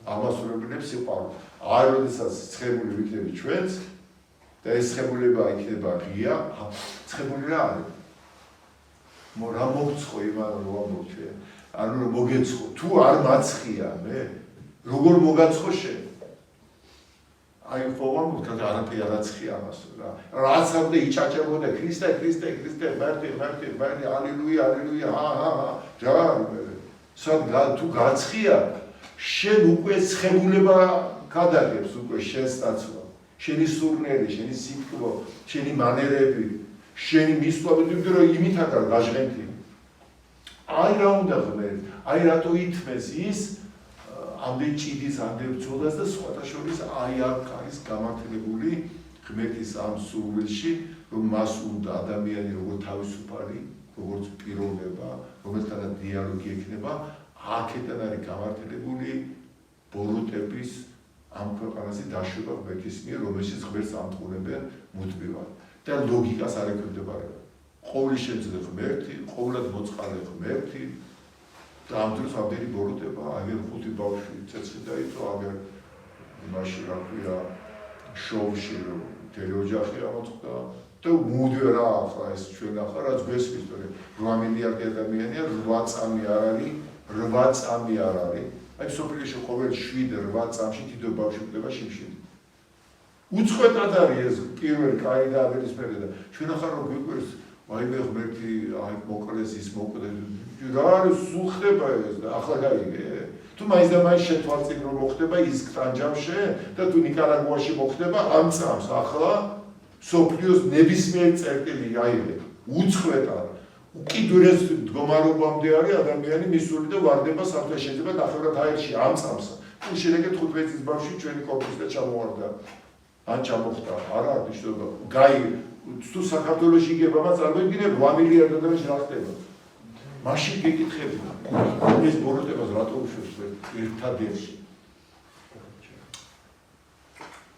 ამასურებელებს სიყვარული არ როდესაც ცხებული ვიქნები ჩვენს და ეს ცხებულება იქნება ღია ცხებული რა არის რა მოგცხო იმან რომ ამბობ ჩვენ ანუ რომ მოგეცხო თუ არ მაცხია მე როგორ მოგაცხო შენ აი ფოვამ უბრალოდ არაფერი არ აცხია ამას რა რაც ამდა იჭაჭებოდა ქრისტე მარტი ალილუია ჯა თუ გაცხია შენ უკვე ცხებულება გადაგებს უკვე შენს დაცვა შენი სურნელი შენი სიტყვა შენი მანერები შენი მისვლები იმიტომ რომ იმით აქ გაჟღენთი აი რა უნდა ღმერთი აი რატო ითმეს ის ამდენ ჭიდის ამდენ ბრძოლას და სხვათა შორის აი აქ არის გამართლებული ღმერთის ამ სურვილში რომ მას უნდა ადამიანი როგორც თავისუფალი როგორც პიროვნება რომელთანაც დიალოგი ექნება აქედან არის გამართლებული ბოროტების ამ ქვეყანაზე დაშვება ღმერთის მიერ რომელშიც ღმერთს ამტყუნებენ მუდმივად და ლოგიკას არ ექვემდებარება ყოველი შემძლე ღმერთი, ყოველად მოწყალე ღმერთი და ამ დროს ამდენი ბოროტება, აგერ 5 ბავშვი ცეცხლი დაიწვა, აგერ იმაში რა ქვია შოუში თელეოჯახი ამოწყდა და მუდე რა ახლა ეს ჩვენ ახლა რაც გვესმის, თორე 8 მილიარდი ადამიანია, 8 წამი არ არის, 8 წამი არ არის. აი სოფლიოში ყოველ 7-8 წამში თითო ბავშვი ხდება შიმშილი. უწყვეტად არის ეს პირველი კაი და აბელისფერი და ჩვენ ახლა რო გვიყვეს ვაიმე ღმერთი აი მოკლეს ის მოკლეს რა არის სულ ხდება ეს და ახლა გაიგე თუ მაინც და მაინც შეთვალწინ რომ მოხდება ის ტანჯავში და თუ ნიკარაგუაში მოხდება ამ წამს ახლა სოფლიოს ნებისმიერ წერტილი აიღე უწყვეტად უკიდურეს მდგომარეობამდე არის ადამიანი მისული და ვარდება საფრთხე შეიძლება ნახევრად აერში ამ წამს თუ შეიძლება 15 წლის ბავშვი ჩვენი კორპუსზე ჩამოვარდა ან ჩამოხდა არა ნიშნობა გაი თუ საქართველოში იგება მას წარმოიდგინე 8 მილიარდი ადამიანს რა ხდება მაშინ გეკითხები ეს ბოროტებას რატო უშვებს ერთადერთი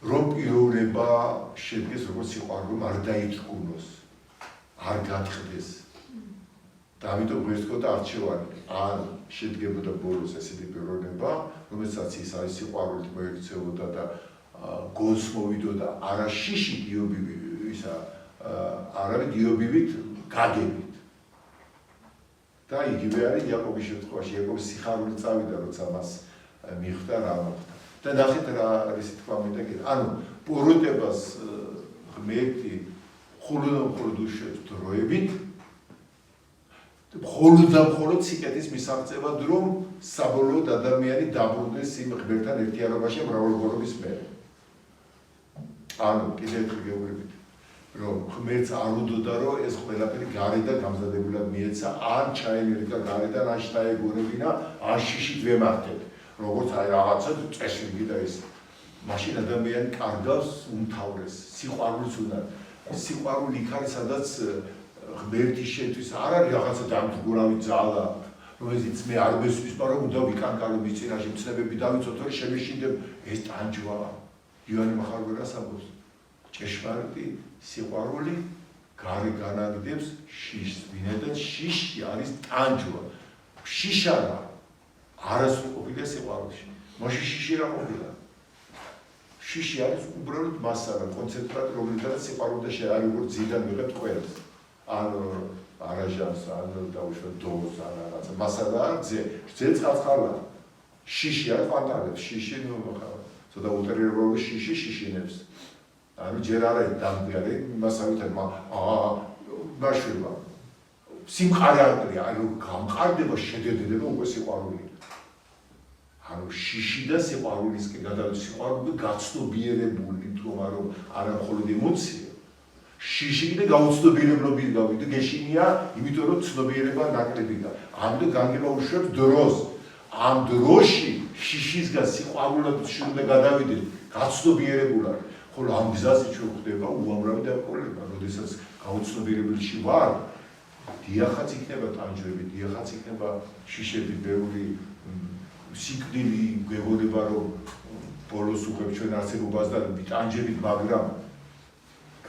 რომ პიროვნება შედგეს როგორც სიყვარული არ დაიწყუნოს არ გათხრდეს და ამიტომ გვესწოდა არჩევანი ან შედგებოდა ბოლოს ესეთი პიროვნება რომელსაც ის არის სიყვარულით მოექცეოდა და გოლს მოვიდოდა არა შიში დიობივი ისა არავით დიობივით გაგებით და იგივე არის იაკობის შემთხვევაში იაკობის სიხარული წავიდა როცა მას მიხვდა რა მოხდა და ნახეთ რა არის თქვა მინდა კიდე ანუ ბოროტებას ღმერთი მხოლოდ უშვებს დროებით მხოლოდ და მხოლოდ სიკეთის მისაღწევად რომ საბოლოოდ ადამიანი დაბრუნდეს იმ ღმერთთან ერთიანობაში მრავალგორობის მერე ანუ კიდე ერთხელ გეუბნებით რომ ღმერთს არ უდოდა რომ ეს ყველაფერი გარედან გამზადებულად მიეცა ან ჩაენერგა გარედან ან შთაეგონებინა ან შიშით ვემართეთ როგორც აი რაღაცა წესრიგი და ეს მაშინ ადამიანი კარგავს უმთავრეს სიყვარულს უნდა სიყვარული იქ არის სადაც ღმერთის შეთვის არ არის რაღაცა დამდგურავი ძალა რომელიც მე არ მესმის მაგრამ უნდა ვიკანკალო მის წინაშე მცნებები დავიცოთ რომ შემეშინდებ ეს ტანჯვა ივანე მახარგელას ამბობს ჭეშმარიტი სიყვარული გარე განაგდებს შიშს ვინედან შიში არის ტანჯვა შიშა რა არასრულ ყოფილია სიყვარულში მაშინ შიში რა ყოფილა შიში არის უბრალოდ მასალა კონცენტრატი რომელთაც სიყვარულდა შეარი როგორც ძიდან მიღებ ყველს ან არაჟანს ან დაუშვათ დოს ან რაღაცა მასალა ძე წყალხალა შიში არის პანტალებს შიში ნუ ცოტა უტერიერული შიში შიშინებს ანუ ჯერ არ არის დამდგარი მასავითად ბაშვილა სიმყარე არყრია ანუ გამყარდება შედედება უკვე სიყვარული ანუ შიში და სიყვარულისკენ გადავიდა სიყვარული გაცნობიერებული მდგომარეობ არა მხოლოდ ემოცია შიში კიდე გაუცნობიერებლობით გავიდა გეშინია იმიტომ რომ ცნობიერება ნაკლები და ამიტომ განგება უშვებს დროს ამ დროში შიშისგან სიყვარულად შეიძლება გადავიდეთ გაცნობიერებულად ხოლო ამ გზაზე ჩვენ ხდება უამრავი დაკვირვება როდესაც გაუცნობიერებელში ვარ დიახაც იქნება ტანჯვები დიახაც იქნება შიშები ბევრი სიკვდილი გვეღოდება რომ ბოლოს უღებ ჩვენ არსებობას და ტანჯებით მაგრამ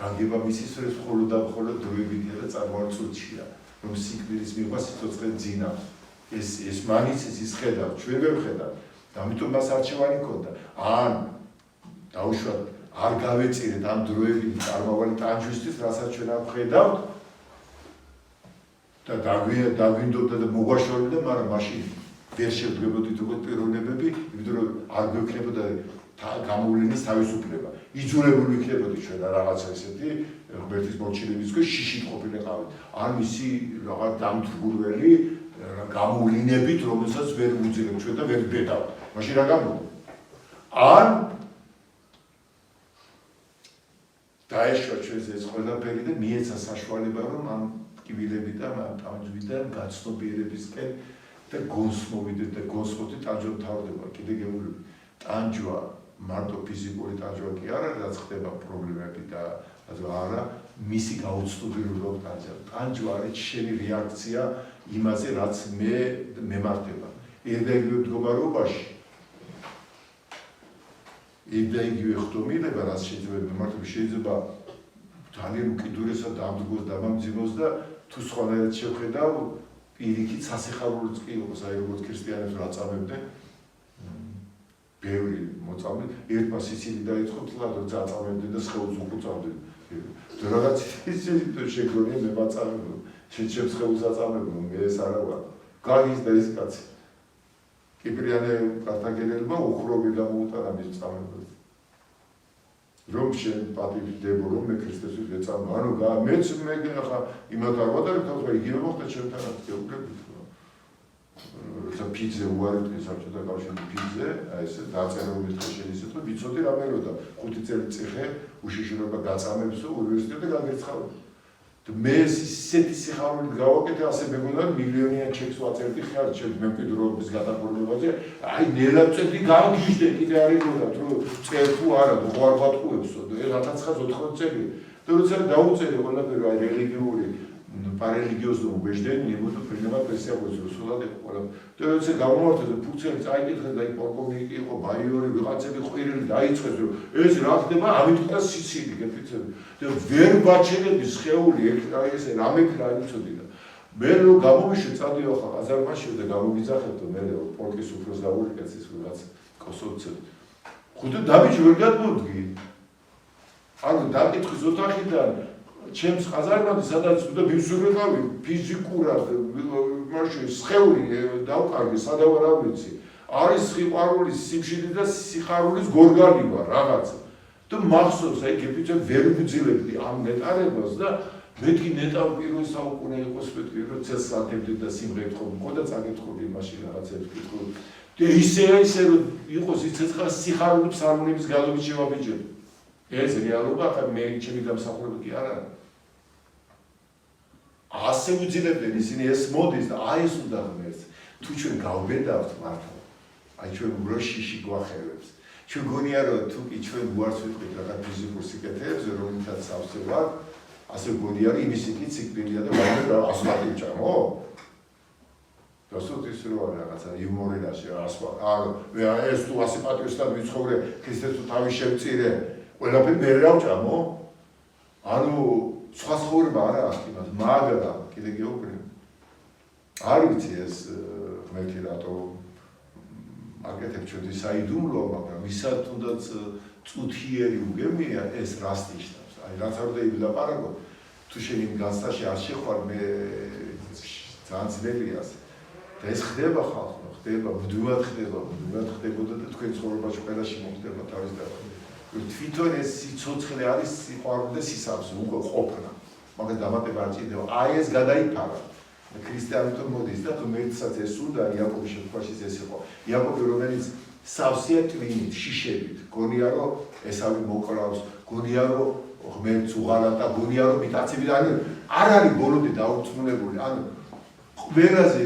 განგება მისის რომ მხოლოდ და მხოლოდ დროებითია და წარმოარწუთია რომ სიკვდილის მიღება სიცოცხლე ძინავს ეს მანიც ის ხედავ ჩვენ ვერ ხედავ ამიტომ მას არჩევანი ქონდა ან დაუშვათ არ გავეწირეთ ამ დროებით წარმავალი ტანჯვისთვის რასაც ჩვენ არ ხედავთ და დაგვინდობდა და მოგვაშორებდა მაგრამ მაშინ ვერ შევდგებოდით როგორც პიროვნებები იმიტომ რომ არ გვექნებოდა გამოვლენის თავისუფლება იძულებული ვიქნებოდი ჩვენ რაღაცა ესეთი ღმერთის მორჩილების ქვეშ შიშით ყოფილიყავით ან მისი რაღაც დამთრგურველი გამოვლინებით რომელსაც ვერ უძლებთ ჩვენ და ვერ ბედავთ მაშინ რა გამოვა ან დაეშვა ჩვენს ეს ყველაფერი და მიეცა საშუალება რომ ამ ტკივილებიდან ამ ტანჯვიდან გაცნობიერებისკენ და გონს მოვიდეთ და გონს მოდი ტანჯვა მთავრდება კიდე გეუბნები ტანჯვა მარტო ფიზიკური ტანჯვა კი არა რაც ხდება პრობლემები და არა მისი გაუცნობიერება ტანჯვა არის შენი რეაქცია იმაზე რაც მე მემართება იგივე მდგომარეობაში იგივე ხდომილება რაც შეიძლება მემართება შეიძლება ძალიან უკიდურესად დამდგოს დამამძიმოს და თუ სხვანაირად შევხედავ, პირიქით სასიხარულიც კი იყოს, აი როგორც ქრისტიანებს რა წამებდნენ. ბევრი მოწამე, ერთმა სიცილი დაიწყო თლად, რომ წამებდნენ და სხეულს უყუწავდნენ. და რაღაც ისეთი შეგონია მე ვაწამებო, შეჩებს სხეულს აწამებო, მე ეს არა ვარ. გაიგის და ეს კაცი. კიპრიანე კართაგენელმა უხრობი გამოუტარა მის წამებებს. რომ შენ პატივდებო, რომ მე ქრისტესთვის ვეწამო, ანუ მეც მე ხა იმათ არ ვატარებ თავს, მაგრამ იგივე მოხდა ჩემთანაც გეუბნებით. როცა ფიძე უარი საბჭოთა კავშირის ფიძე, აი ესე დაწერილი დღე შეიძლება რომ ვიცოდი რა მეროდა 5 წელი წიხე უშიშროება გაწამებსო უნივერსიტეტზე გაგერცხავ. და მე ისეთი სიხარულით გავაკეთე, ასე მეგონა მილიონიან ჩეკს ვაწერდი ხარ ჩემს მემკვიდრეობის გადაფორმებაზე. აი ნელა წელი გავგიჟდე კიდე არ იგონათ რომ წერ თუ არა ხო არ ვატყუებსო და 1980 წელი. და როცა დაუწერე ყველაფერი აი რელიგიური პარელიგიოზნო убеждение не буду принимать присягу Иисуса ყველა. და როცა გამოვარდა ფუქცელი წაიკითხა და პოლკოვნიკი იყო ბაიორი ვიღაცები ყვირილი დაიწყეს რომ ეს რა ხდება ამით და სიცილი გეფიცები. და ვერ ვაჩერები სხეული აი ესე რამექრა იცოდი და მე რომ გამომიშვი წადიო ხა აზარმაში და გამომიძახებდო მე პოლკის უფროს დაურიკეცის ვიღაც კოსოვცე. ხუთი დაბიჯი ვერ გადმოვდგი. ანუ დაკითხვის ოთახიდან ჩემს ყაზარმადი სადაც უნდა მივსურვებავი ფიზიკურად მაშინ სხეული დავყარგი სადავარ არ ვიცი არის სიყვარულის სიმშვიდე და სიხარულის გორგანი ვარ რაღაცა და მახსოვს აი გეფიცე ვერ ვძილებდი ამ ნეტარებას და მეთქი ნეტარ პირველ საუკუნე იყოს მეთქი რომ ცელს ათებდი და სიმღერით ხომ მქონდა წაკითხული მაშინ რაღაცებს კითხული და ისე რომ იყოს იცეცხლა სიხარულის სარმონების გალობით შევაბიჯები ეს რეალობა ხა მე ჩემი დამსახურება კი არა ასე ვიძილებდნენ ისინი ეს მოდის და აი ეს უნდა ღმერთს თუ ჩვენ გავბედავთ მართლა აი ჩვენ როშიში გვახევებს ჩვენ გონია რომ თუ კი ჩვენ უარს ვიტყვით რაღაც ფიზიკურ სიკეთეებზე რომელთაც სავსე ვარ ასე გონია რომ იმისი კი ციკლია და ვარ და ასფალტი ჩამო დასოთ ის რო რაღაცა იუმორინაში ასფალტ მე ეს თუ ასე პატრიოტად ვიცხოვრე ქრისტეს თუ თავი შევწირე ყველაფერი მე რა ვჭამო ანუ სხვა ცხოვრება არა ახლა მაგრამ კიდე გეუბნები არ ვიცი ეს ღმერთი რატო აკეთებ ჩვენი საიდუმლო მაგრამ ვისაც თუნდაც წუთიერი უგემია ეს რას ნიშნავს აი რაც არ უნდა ილაპარაკო თუ შენ იმ განსაში არ შეხვალ მე ძალიან ძნელია და ეს ხდება ხალხო ხდება მუდმივად ხდებოდა და თქვენ ცხოვრებაში ყველაში მოხდება თავის და თვითონ ეს სიცოცხლე არის სიყვარული და სისავსე უკვე ყოფნა მაგრამ დამატება არ ჭირდება აი ეს გადაიფარა ქრისტიანობა მოდის და ღმერთსაც ეს უნდა იაკობის შემთხვევაში ეს იყო იაკობი რომელიც სავსეა ტვინით შიშებით გონია რომ ესავი მოკლავს გონია რომ ღმერთს უღალატა და გონია რომ მიტაცები და არ არის ბოლომდე დაუწმუნებული ანუ ყველაზე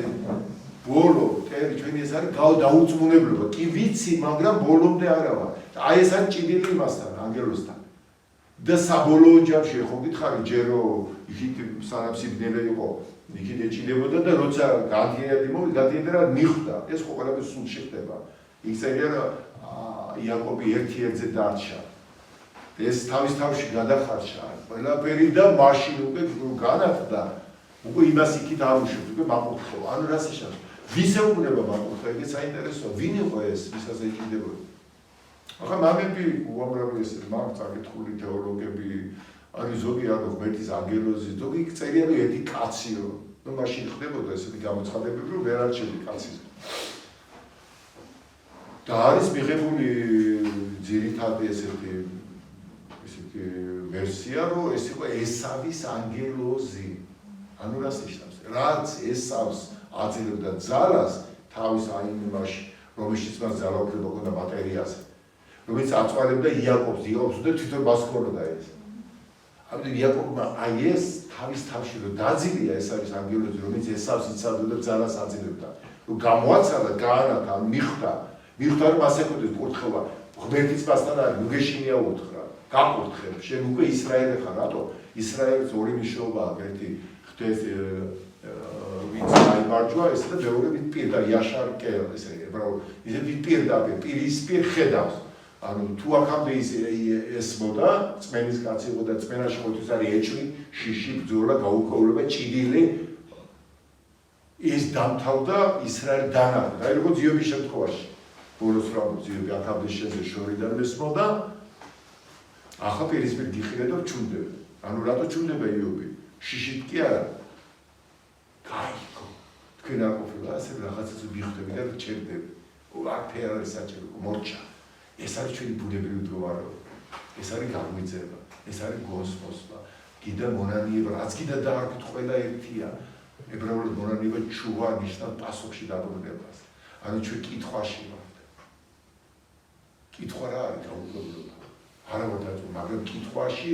ბოლო ტერი ჩვენი ეს არის დაუწმუნებლობა კი ვიცი მაგრამ ბოლომდე არა ვარ აი ეს არის ჭიდილი იმასთან ანგელოსთან და საბოლოო ჯამში ხო გითხარი ჯერო იქით სანამ სიბნელე იყო იქით ეჭიდებოდა და როცა გადიედა რა მიხვდა ეს ხო ყველაფერს სულ შეხდება იქ წერია რომ იაკობი ერთ-ერთზე დარჩა ეს თავის თავში გადახარშა ყველაფერი და მაშინ უკვე განათდა უკვე იმას იქით არ უშვებს უკვე მაკურთხო ანუ რას იშავს ვის ეუბნება მაკურთხა ეგეც საინტერესოა ვინ იყო ეს ვისაც ეჭიდებოდა ახლა მამები უამრავი ეს მაგ წაკითხული თეოლოგები არის ზოგი არ ღმერთის ანგელოზი ზოგი წერია რომ ერთი კაციო ნუ მაშინ ხდებოდა ესეთი გამოცხადებები რომ ვერ არჩევი კაცის და არის მიღებული ძირითადი ესეთი ვერსია რომ ეს იყო ესავის ანგელოზი ანუ რას ნიშნავს რაც ესავს აძლევდა ძალას თავის აი იმაში რომელშიც მას ძალაუფლება ჰქონდა მატერიაზე რომელიც აწვალებდა იაკობს და თვითონ მას ჰქონდა ეს. ამიტომ იაკობმა აი ეს თავის თავში რომ დაძილია ეს არის ანგელოზი რომელიც ესავს იცავდა და ძალას აძლევდა. რომ გამოაცალა, გაანათა, მიხვდა რომ ასე ქონდეს კურთხევა. ღმერთის მასთან არის, ნუ გეშინია უთხრა. გაკურთხებ, შენ უკვე ისრაელი ხარ, რატო? ისრაელის ორი მნიშვნელობაა, ერთი ხდეს ვინც აიმარჯვა ეს და მეორე ვით პირდა იაშარ კელ ესე ებრაულ ისე ვით პირდაპირ პირის პირ ხედავს ანუ თუ აქამდე ესმოდა წმენის კაცი იყო და წმენაში ყოველთვის არის ეჭვი, შიში, ბრძოლა, გაუქმება, ჭიდილი ის დამთავრდა ისრაელი დანახდა. აი როგორც იობის შემთხვევაში. ბოლოს რა ძიები აქამდე შეზე შორიდან მესმოდა ახლა პირისპირ გიხილე და ჩუნდება. ანუ რატო ჩუნდება იობი? შიშით კი არა. გაიგო. თქვენ არ ყოფილა ასე რაღაცაზე მიხვდები და ჩერდები. აქ არის საჭირო მორჩა. ეს არის ჩვენი ბუნებრივი მდგომარეობა. ეს არის გაღვიძება. ეს არის გოსმოსმა. გიდა მონანიება, რაც გიდა დაარქვით ყველა ერთია. ებრაულად მონანიება ჩუვა ნიშნავს პასუხში დაბრუნებას. ანუ ჩვენ კითხვაში ვართ. კითხვა რა არის გაუგებრობა? არა ვარ დაწვა, მაგრამ კითხვაში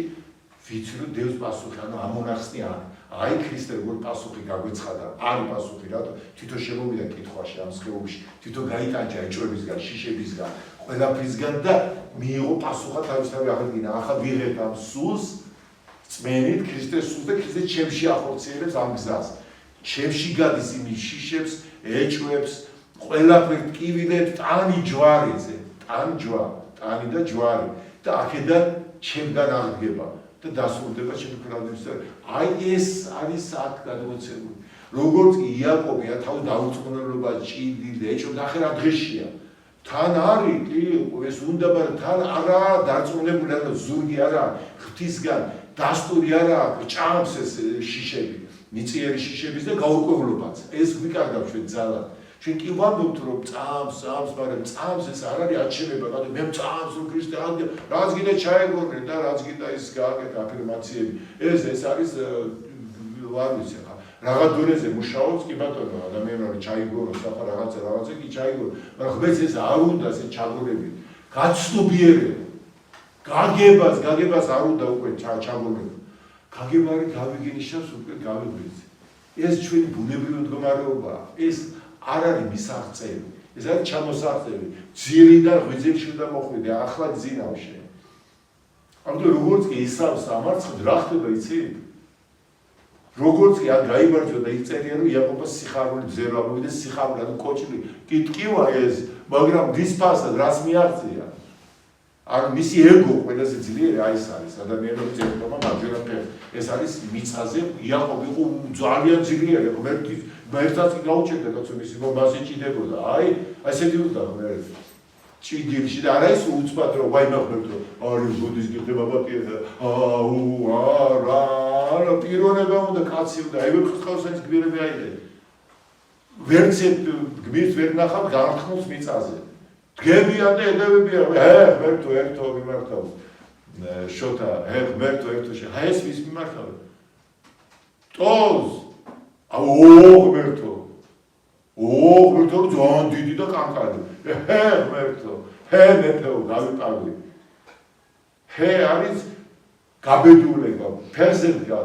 ვიცი რომ დევს პასუხი, ანუ ამონახსნი არის. აი ქრისტე როგორ პასუხი გაგვეცხადა, არის პასუხი რატო? თვითონ შემოვიდა კითხვაში ამ სხეულში, თვითონ გაიტანჯა ეჭვებისგან, შიშებისგან, ყველაფრისგან და მიიღო პასუხა თავისთავად აღადგინა. ახლა ვიღებ ამ სულს წმენით ქრისტეს სულს და ქრისტე ჩემში ახორციელებს ამ გზას. ჩემში გადის იმის შიშებს, ეჭვებს, ყველაფერ ტკივილებს, ტანი ჯვარიზე, ტანი და ჯვარი და აქედან ჩემგან აღდგება. და დასრულდება ჩემი ქრალების და აი ეს არის აქ გადმოცემული. როგორც იაკობი თავის დაუწყნელობა ჭიდილი ეჭვ და ახლა დღეშია. თან არის კი ეს უნდა მაგრამ თან არა დარწმუნებული არა ზურგი არა ღვთისგან დასტური არა ჭამს ეს შიშები მიწიერი შიშების და გაურკვევლობაც ეს გვიკარგავს ჩვენ ძალად. ჩვენ კი ვამბობთ რომ წამს, მაგრამ წამს ეს არ არის აჩემება, მაგრამ მე წამს რომ ქრისტე აღდგა, რაც გინდა ჩაეგონე და რაც გინდა ის გააკეთა აფირმაციები. ეს არის ვარ ვიცი ხა. რაღა დონეზე მუშაობს კი ბატონო, ადამიანები ჩაიგონოს ახლა რაღაცა კი ჩაიგონო, მაგრამ ხმეც ეს არ უნდა ესე ჩაგონებით. გაცნობიერება. გაგებას არ უნდა უკვე ჩაგონება. გაგება არის გავიგინიშნავს უკვე გავიგვიძე. ეს ჩვენი ბუნებრივი მდგომარეობაა. ეს არ არის მისაღწევი, ეს არის ჩამოსაღწევი. ძილიდან ღვიძლში უნდა მოხვიდე, ახლა ძინავშე. ამიტომ როგორც კი ისავს ამარცხად რა ხდება იცი? როგორც კი არ გაიბარჯო და იწერია რომ იაკობას სიხარული ბზერვა მოვიდეს სიხარული ანუ კოჭლი კი ტკივა ეს, მაგრამ დისფასად რას მიაღწია? ანუ მისი ეგო ყველაზე ძლიერი აი ეს არის ადამიანების წერტობა მარჯვენა ფეხი. ეს არის მიწაზე იაკობი იყო ძალიან ძლიერი, ღმერთის ერთად გაუჭირდა კაცო მისი მომაზე ჭიდებოდა. აი ასეთი უნდა მე ჭიდილში და არა ის უცბად რომ ვაიმე ღმერთო არის ბუდის გიხდება ბატია და არა პიროვნება უნდა კაცი უნდა აი ვერცხავსანის გმირები აიდე. ვერცეთ გმირს ვერ ნახავ განხმულს მიწაზე. დგებიან და ედევებიან ღმერთო ერთო მიმართავ. შოთა ღმერთო ერთო შე აი ეს ვის მიმართავ? ტოს ღმერთო ძალიან დიდი და კანკალი ღმერთო მეფეო გავიპარდი არის გაბედულება ფერზედგა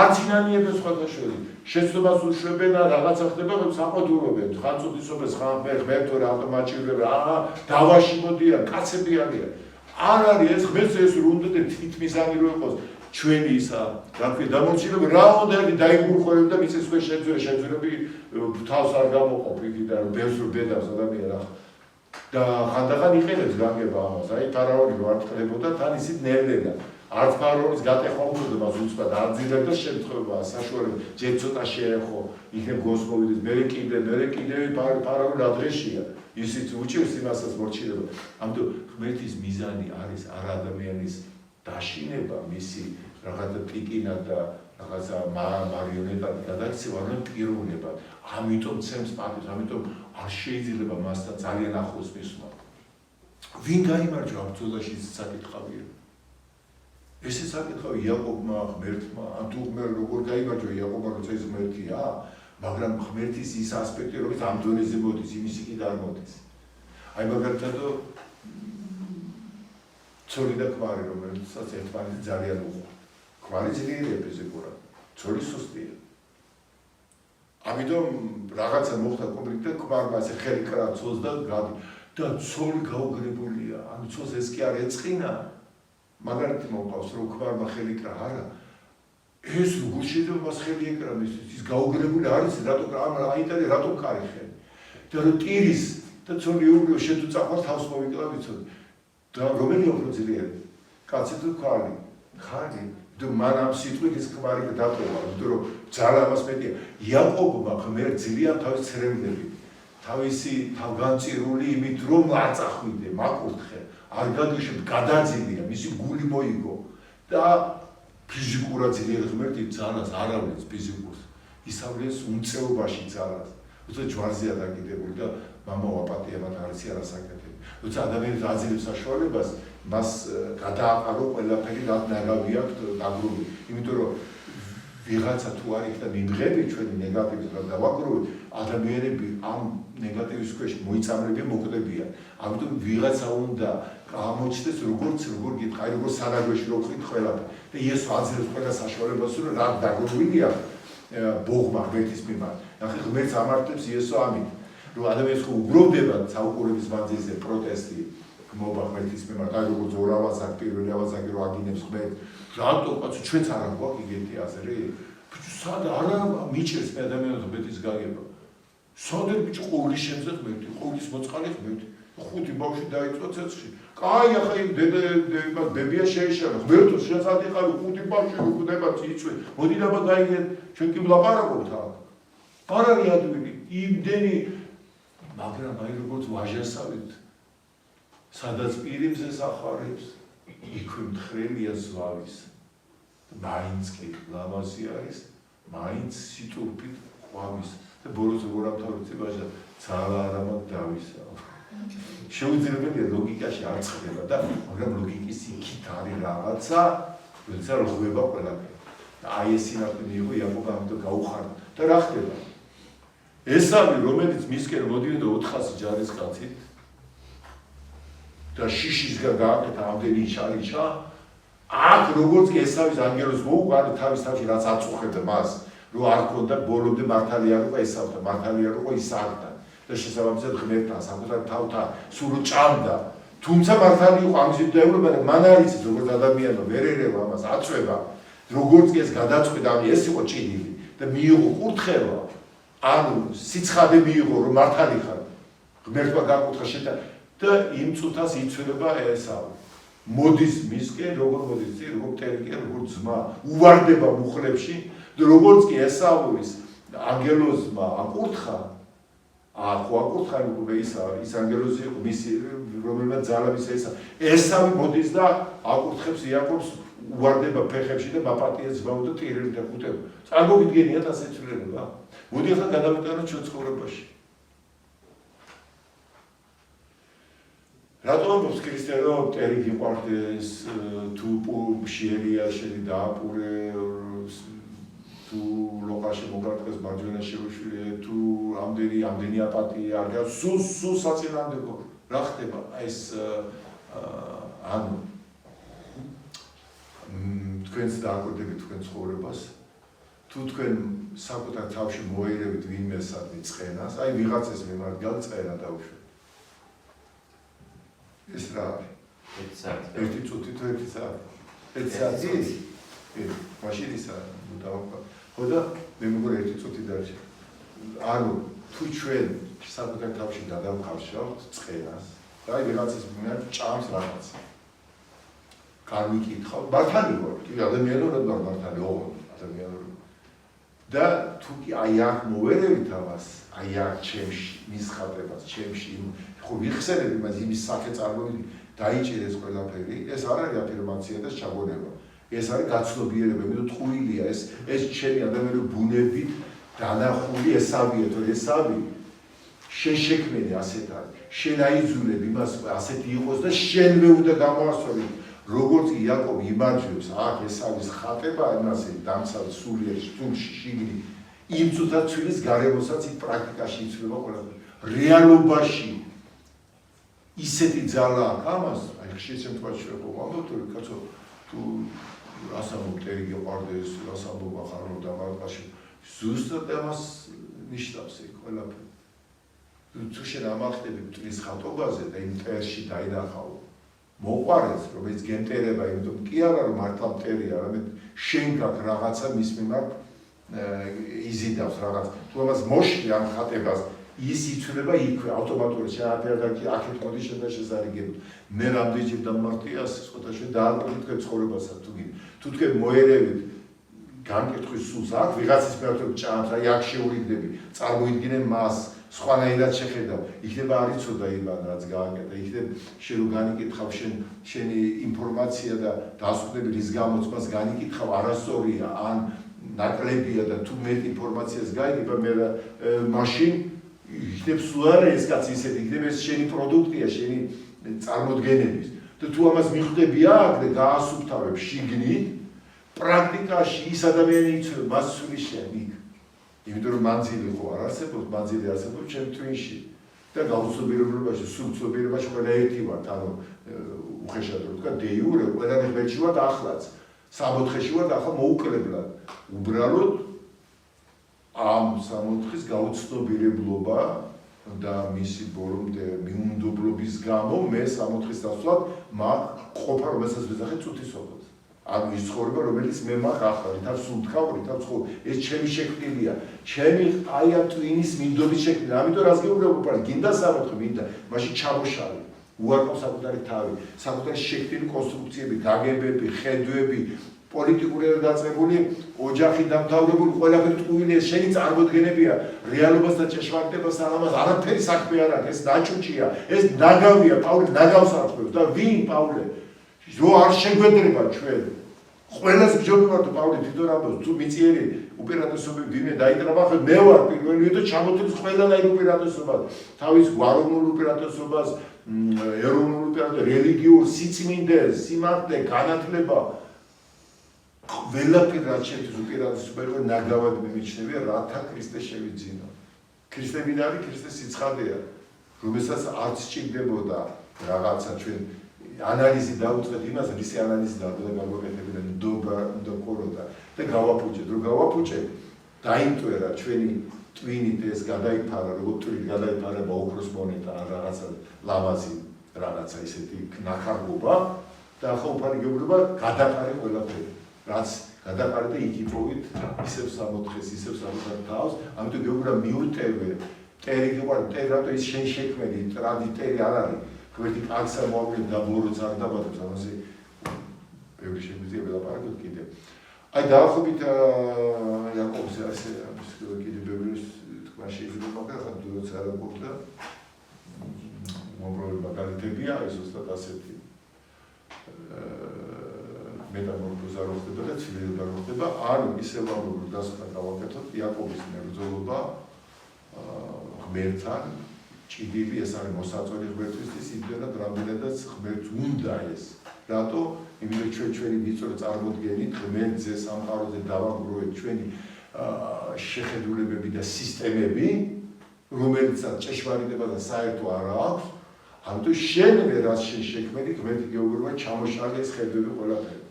არც ინანიებენ სხვათა შორის შეცდომას უშვებენ რაღაცა ხდება საყოდილობენ ხანწოდისობას ღმერთო რატომ აჭირდება დავაში მოდიან კაცები არიან არ არის ეს ღმერთს ეს რო უნდა თითმისანი რო იყოს ჩვენი ისა რა ქვია დამორჩილება რა უნდა დაიგურხოებ და მიწის ქვეშ შეძვირები თავს არ გამოყოფით და ბევრს რო ბედავს ადამიანი და ხანდახან იყენებს განგება ამას აი ფარაონი რო არ ტყდებოდა თან ისიც ნერლედა არც ფარაონის გატეხვა უნდა მას უცბად არ ძირებდა შემთხვევაა საშუალება ჯერ ცოტა შეეხო იქნებ გოსმოვიდეს მერე კიდე ფარაონი რა დღეშია ისიც უჭირს იმასაც მორჩილება ამიტომ ღმერთის მიზანი არის არ ადამიანის დაშინება მისი რაღაცა ტიკინა და რაღაცა მარიონეტად გადაქცევა რომ პიროვნება ამიტომ ცემს პატივს ამიტომ არ შეიძლება მასთან ძალიან ახლოს მისვლა ვინ გაიმარჯვა ამ ბრძოლაში საკითხავია ესე საკითხავი იაკობმა ღმერთმა ან თუ ღმერთი როგორ გაიმარჯვა იაკობმა როცა ის ღმერთია მაგრამ ღმერთის ის ასპექტი რომელიც ამ დონეზე მოდის იმისი კი არ მოდის აი მაგალითად ცოლი და ქმარი რომელსაც ერთმანეთი ძალიან უყვარს. ქმარი ძლიერებს ეგურა. ცოლი სუსტია. ამიტომ რაღაცა მოხდა კონფლიქტი და ქმარმა ასე ხელი კრა ცოლს და გადი და ცოლი გაუგრებულია. ანუ ცოლს ეს კი არ ეწყინა. მაგალითად მოყავს რომ ქმარმა ხელი კრა არა. ეს როგორ შეიძლება მას ხელი ეკრა ის გაუგრებული არის რატო აიტარე რატო კარი ხელი. და რომ ტირის და ცოლი უბრალოდ შეთუ წაყვას თავს მოვიკლა ვიცოდი. და რომელია უფრო ძლიერი? კაცი თუ ქალი? ქალი. და მან ამ სიტყვით ის ქმარი დატოვა, იმიტომ რომ ძალა ამას მეტია. იაკობმა ღმერთ ძალიან თავის ცრემლები, თავისი თავგანწირული იმით რომ არ წახვიდე, მაკურთხე, არ გადაშებ, გადაძილია, მისი გული მოიგო და ფიზიკურად ძლიერ ღმერთი ძალას არ ავლენს ფიზიკურს, ისავლენს უმწეობაში ძალას. უცებ ჯვარზეა დაკიდებული და მამაო აპატია მათ არის არასაკეთებელი. როცა ადამიანი აძლევს საშუალებას, მას გადააყარო ყველაფერი რაც ნაგავი აქვს დაგროვი. იმიტომ რომ ვიღაცა თუ არ იქნება მიმღები ჩვენი ნეგატივის და დავაგროვოთ, ადამიანები ამ ნეგატივის ქვეშ მოიწამლებიან, მოკვდებიან. ამიტომ ვიღაცა უნდა გამოჩნდეს როგორც გითხა, აი როგორც სანაგვეში რო ხით ყველაფერი. და იესო აძლევს ყველა საშუალებას, რომ რა დაგროვილია ბოღმა ღმერთის მიმართ. ნახე ღმერთს ამართლებს იესო ამით, რომ ადამიანს ხო უგროვდება საუკუნეების მანძილზე პროტესტი გმობა ღმერთის მიმართ, აი როგორც ორავაზაკ პირველი ავაზაკი რო აგინებს ღმერთს, რატო კაცო ჩვენც არ გვაქვს იგეთი აზრი? ბიჭო სად არა მიჭერს მე ადამიანს ღმერთის გაგება. სად ბიჭო ყოვლის შემზე ღმერთი, ყოვლის მოწყალე ღმერთი, ხუთი ბავშვი დაიწყო ცეცხლში. კაი ახლა იმ ბებია შეეშალა, ღმერთო შეცად იყავი ხუთი ბავშვი უკვდება წიწვე. მოდი და გაიგეთ, ჩვენ კი ვლაპარაკობთ აქ. არ არის ადვილი, იმდენი მაგრამ აი როგორც ვაჟასავით სადაც პირიმზე სახარებს, იქვე მთხრელია ზვავის. მაინც კი ლამაზი არის, მაინც სიტურფით ყვავის. და ბოლოს როგორ ამთავრებს ვაჟა, ძალა არამად დავისაო. შეუძლებელია ლოგიკაში არ ცხდება და მაგრამ ლოგიკის იქით არის რაღაცა, როცა რღვევა ყველაფერი. და აი ეს სინათლე მიიღო იაკობმა ამიტომ გაუხარდა. და რა ხდება? ესავი, რომელიც მისკენ მოდიოდა 400 ჯარისკაცით და შიშისგან გააკეთა ამდენი შარიშა, აქ როგორც კი ესავის ანგელოზს მოუყარა თავის თავში რაც აწუხებდა მას, რომ არ ქონდა ბოლომდე მართალი არ იყო ესავთან, მართალი არ იყო ისააკთან და შესაბამისად ღმერთთან, საკუთარ თავთან სულ ჭამდა. თუმცა მართალი იყო ამის დაეულება და მან არის როგორც ადამიანო ვერ ერევა ამას აწვება, როგორც კი ეს გადაწყვიტა, ეს იყო ჭიდილი და მიიღო კურთხევა. ანუ სიცხადე მიიღო რომ მართალი ხარ ღმერთმა გაკუთხა შეთა და იმ წუთას იცვლება ესავი მოდის მისკენ როგორ მოდის წინ როგორ ტერკია როგორ ძმა უვარდება მუხლებში და როგორც კი ესავის ანგელოზმა აკურთხა ახო აკურთხა უკვე ის ანგელოზი იყო მისი რომელმაც ძალა მის ესავი მოდის და აკურთხებს იაკობს უვარდება ფეხებში და მაპატია ძმაო და ტირილი და ხუტება წარმოგიდგენიათ ასე ცვლილება მოდი ახლა გადავიტანოთ ჩვენ ცხოვრებაში. რატომ ამბობს ქრისტიანო მტერი გიყვარდეს, თუ შიერია შენი დააპურე, თუ ლოყაში მოგარტყეს მარჯვენა შეუშვიე, თუ ამდენი აპატია არ გაქვს, სულ საწინააღმდეგო. რა ხდება? ეს ანუ თქვენც დააკვირდებით თქვენ ცხოვრებას. თუ თქვენ საკუთარ თავში მოერევით ვინმესადმი წყენას, აი ვიღაცას მიმართ გაწყენა დაუშვეთ. ეს რა არის? 1 საათი. 1 წუთი თუ 1 საათი. 1 საათი? მაშინ ის დავაყვა. ხო და მე მგონი 1 წუთი დარჩა. ანუ თუ ჩვენ საკუთარ თავში გადავხარშავთ წყენას, აი ვიღაცას მიმართ ჭამს რაღაც. გამიკითხავ, მართალი ვარ, კი ადამიანურად ვარ მართალი, ოღონდ ადამიანურად. და თუ კი აი აქ მოვერევით ამას, აი აქ ჩემში, მის ხატებას, ჩემში, ხო ვიხსენებ იმას, იმის სახე წარმოვიდი, დაიჭერეს ყველაფერი, ეს არ არის აფირმაცია და ჩაგონება. ეს არის გაცნობიერება, იმიტომ ტყუილია ეს ჩემი ადამიანური ბუნებით დანახული ესავია, თუ ესავი შენ შექმნილი ასეთ არის. შენ აიძულებ იმას ასეთი იყოს და შენვე უნდა გამოასწორი. როგორც იაკობ იმარჯვებს, აქ ესავის ხატება, იმასე დამცავ სულიერ სტუმში შიგნით, იმ წუთად ცვილის გარემოსაც იქ პრაქტიკაში იცვლება ყველაფერი. რეალობაში ისეთი ძალა აქვს ამას, აი ხშირ შემთხვევაში ხო ვამბობთ, რომ კაცო თუ რას ამბობ ტერი გიყვარდეს, რას ამბობ ახალ დამარხაში, ზუსტად ამას ნიშნავს იქ ყველაფერი. თუ შენ ამახტები მტრის ხატობაზე და იმ ტერში დაინახავ მოყვარეს, რომელიც გემტერება, იმიტომ კი არა რომ მართლა მტერია, არამედ შენ გაქვს რაღაცა მის მიმართ იზიდავს რაღაც. თუ ამას მოშლი ამ ხატებას, ის იცვლება იქვე ავტომატურად შეაფერდაკი აქეთ მოდი შედა შესარიგებლად მე რამდენჯერ დამმარტია სიტყვაში დაარკვევით თქვენ ცხოვრებასაც თუ თქვენ მოერევით განკითხვის სულს აქ ვიღაცის მიმართულებით ჭამთ აი აქ შეურიგდები წარმოიდგინე მას სხვანაირად შეხედავ იქნება არ იცოდა იმან რაც გააკეთა იქნება შენ რო განიკითხავ შენი ინფორმაცია და დასკვნები რის გამოც მას განიკითხავ არასწორია ან ნაკლებია და თუ მეტ ინფორმაციას გაიგება მე მაშინ იქნება სულ არა ეს კაცი ისეთი იქნება ეს შენი პროდუქტია შენი წარმოდგენების და თუ ამას მიხვდები აქ და გაასუფთავებ შიგნით პრაქტიკაში ის ადამიანი იცვლება მას სული შენ იქ იმიტომ რომ მანძილი ხო არ არსებობს მანძილი არსებობს ჩემ twin-ში და გაუცნობიერებაში სულ ცნობიერებაში ყველა ერთი ვართ ანუ უხეშად რო თქვა de jure ყველა ღმერთში ვართ ახლაც 64-ში ვართ ახლა მოუკლებლად უბრალოდ ამ 64-ის გაუცნობიერებლობა და მისი ბოლომდე მიუნდობლობის გამო მე 64-ის დასვლად მაგ ყოფა რომელსაც ვეძახე წუთისობად ანუ ის ცხოვრება რომელიც მე მაგ ახლა ვითარ სულ თქვა ვითარ ხო ეს ჩემი შექმნილია ჩემი აი ამ twin-ის მინდობის შექმნილია ამიტომ რას გეუბნები გინდა 64 მინდა მაშინ ჩამოშალე უარყოფ საკუთარი თავი საკუთარი შექმნილი კონსტრუქციები გაგებები ხედვები პოლიტიკურად დაწყებული ოჯახი დამთავრებული ყველაფერი ტყუილია შენი წარმოდგენებია რეალობასთან ჭეშმარიტებასთან ამას არაფერი საქმე არ აქვს ეს ნაჭუჭია ეს ნაგავია პავლე ნაგავს არხმევს და ვინ პავლე რო არ შეგვედრება ჩვენ ყველას გჯობი ვარ თუ პავლე თვითონ ამბობს თუ მიწიერი უპირატესობები ვინმე დაიტრაბა ხო მე ვარ პირველი და ჩამოთვლის ყველანაირ უპირატესობას თავის გვაროვნულ უპირატესობას ეროვნულ უპირატესობას რელიგიურ სიწმინდეს სიმართლე განათლება ყველაფერი რაც შეთვის უპირატესობა იყო ნაგავად მიმიჩნევია რათა ქრისტე შევიძინო ქრისტე ვინ არის ქრისტე სიცხადეა რომელსაც არც სჭირდებოდა რაღაცა ჩვენ ანალიზი დაუწყეთ იმას რისი ანალიზი დაგვეკეთებინა ნდობა ნდოქოროდა და გავაფუჭეთ რომ გავაფუჭეთ დაიმტვერა ჩვენი twin-ით ეს გადაიფარა როგორც twin გადაიფარება ოქროს მონეტა ან რაღაცა ლამაზი რაღაცა ისეთი ნახარგობა და ახლა უფალი გეუბნება გადაყარე ყველაფერი რაც გადაყარე და იკიპოვით ისევ 64-ის ისევ 60 თავს ამიტომ გეუბნება მიუტევე ტერი გეუბნება ტერი რატო ის შენ შექმნილი ტრადიტერი არ არის გვერდი კაცსა მოაგვიდგა და ბოროც არ დაბადებს ამაზე ბევრი შეგვიძლია ველაპარაკოთ კიდევ აი დაახლოებით იაკობს ასე ამის კიდევ ბევრი თქვა შეიძლება მაგრამ ხა დუროც არ აღვდა მომროები მაგალითებია ეს უბრალოდ ასეთი მეტამორფოზა რო ხდება და ცვლილება რო ხდება არ ისევ ამბობ დასკვნა გავაკეთოთ იაკობის მებრძოლობა ღმერთთან ჭიდილი ეს არის მოსაწვევი ღმერთისთვის იმდენად რამდენადაც ღმერთს უნდა ეს რატო იმიტომ ჩვენი ვიწრო წარმოდგენით ღმერთზე სამყაროზე დავაგროვეთ ჩვენი შეხედულებები და სისტემები რომელიცაც ჭეშმარიტება და საერთო არ აქვს ამიტომ შენვე რაც შენ შექმნილი ღმერთი გეუბნება ჩამოშალე ეს ხედვები ყველაფერი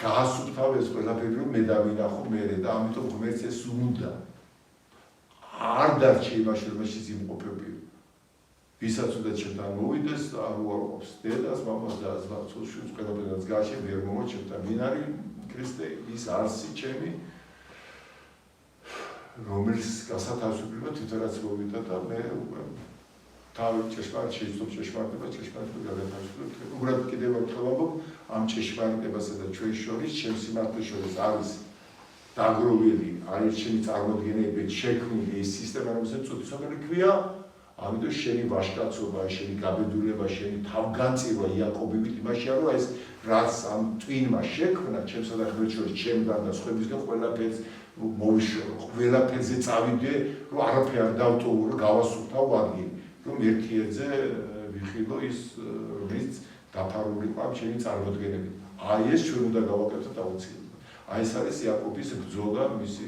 გაასუფთავ ეს ყველაფერი რომ მე დავინახო მერე და ამიტომ ღმერთს ეს უნდა არ დარჩი იმაში რომ ის იმყოფებია ვისაც უნდა ჩემთან მოვიდეს არ უარყოფს დედას მამას და ზღაპრს ყველაფერს გაშე ვერ მომოჩებდა ვინ არის ქრისტე ის არსი ჩემი რომელიც გასათავისუფლება თვითონაც მოვიდა და მე უკვე თავი ჭეშმარიტ შეიძლება ჭეშმარიტება გადათავისუფლება უბრალოდ კიდევ ერთხელ ვამბობ ამ ჭეშმარიტებასა და ჩვენ შორის ჩემ სიმართლეს შორის არის დაგროვილი არის შენი წარმოდგენები შექმნილი ეს სისტემა რომელსაც წუთისობები ქვია ამიტომ შენი ვაჟკაცობა შენი გაბედულება შენი თავგანწირვა იაკობივით იმაშია რომ ეს რაც ამ twin-მა შექმნა ჩემსა და ღმერთს შორის ჩემთან და სხვებისგან ყველაფერს მოვიშორო ყველაფერზე წავიდე რომ არაფერი არ დავტოვო გავასუფთავ ადგილი რომ ერთიეზე ვიხილო ის რომელიც დაფარული ყავ ჩემი წარმოდგენებით აი ეს ჩვენ უნდა გავაკეთოთ აუცილებლად აი ეს არის იაკობის ბრძოლა მისი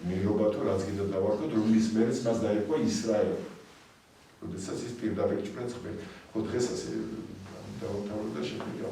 მიერობა თუ რაც კიდე დავარქოთ რომლის მერეც მას დაერქვა ისრაელი როდესაც ის პირდაპირ ჭრեց ღმერთს ხო დღეს ასე დავთავრდა შეფიქრა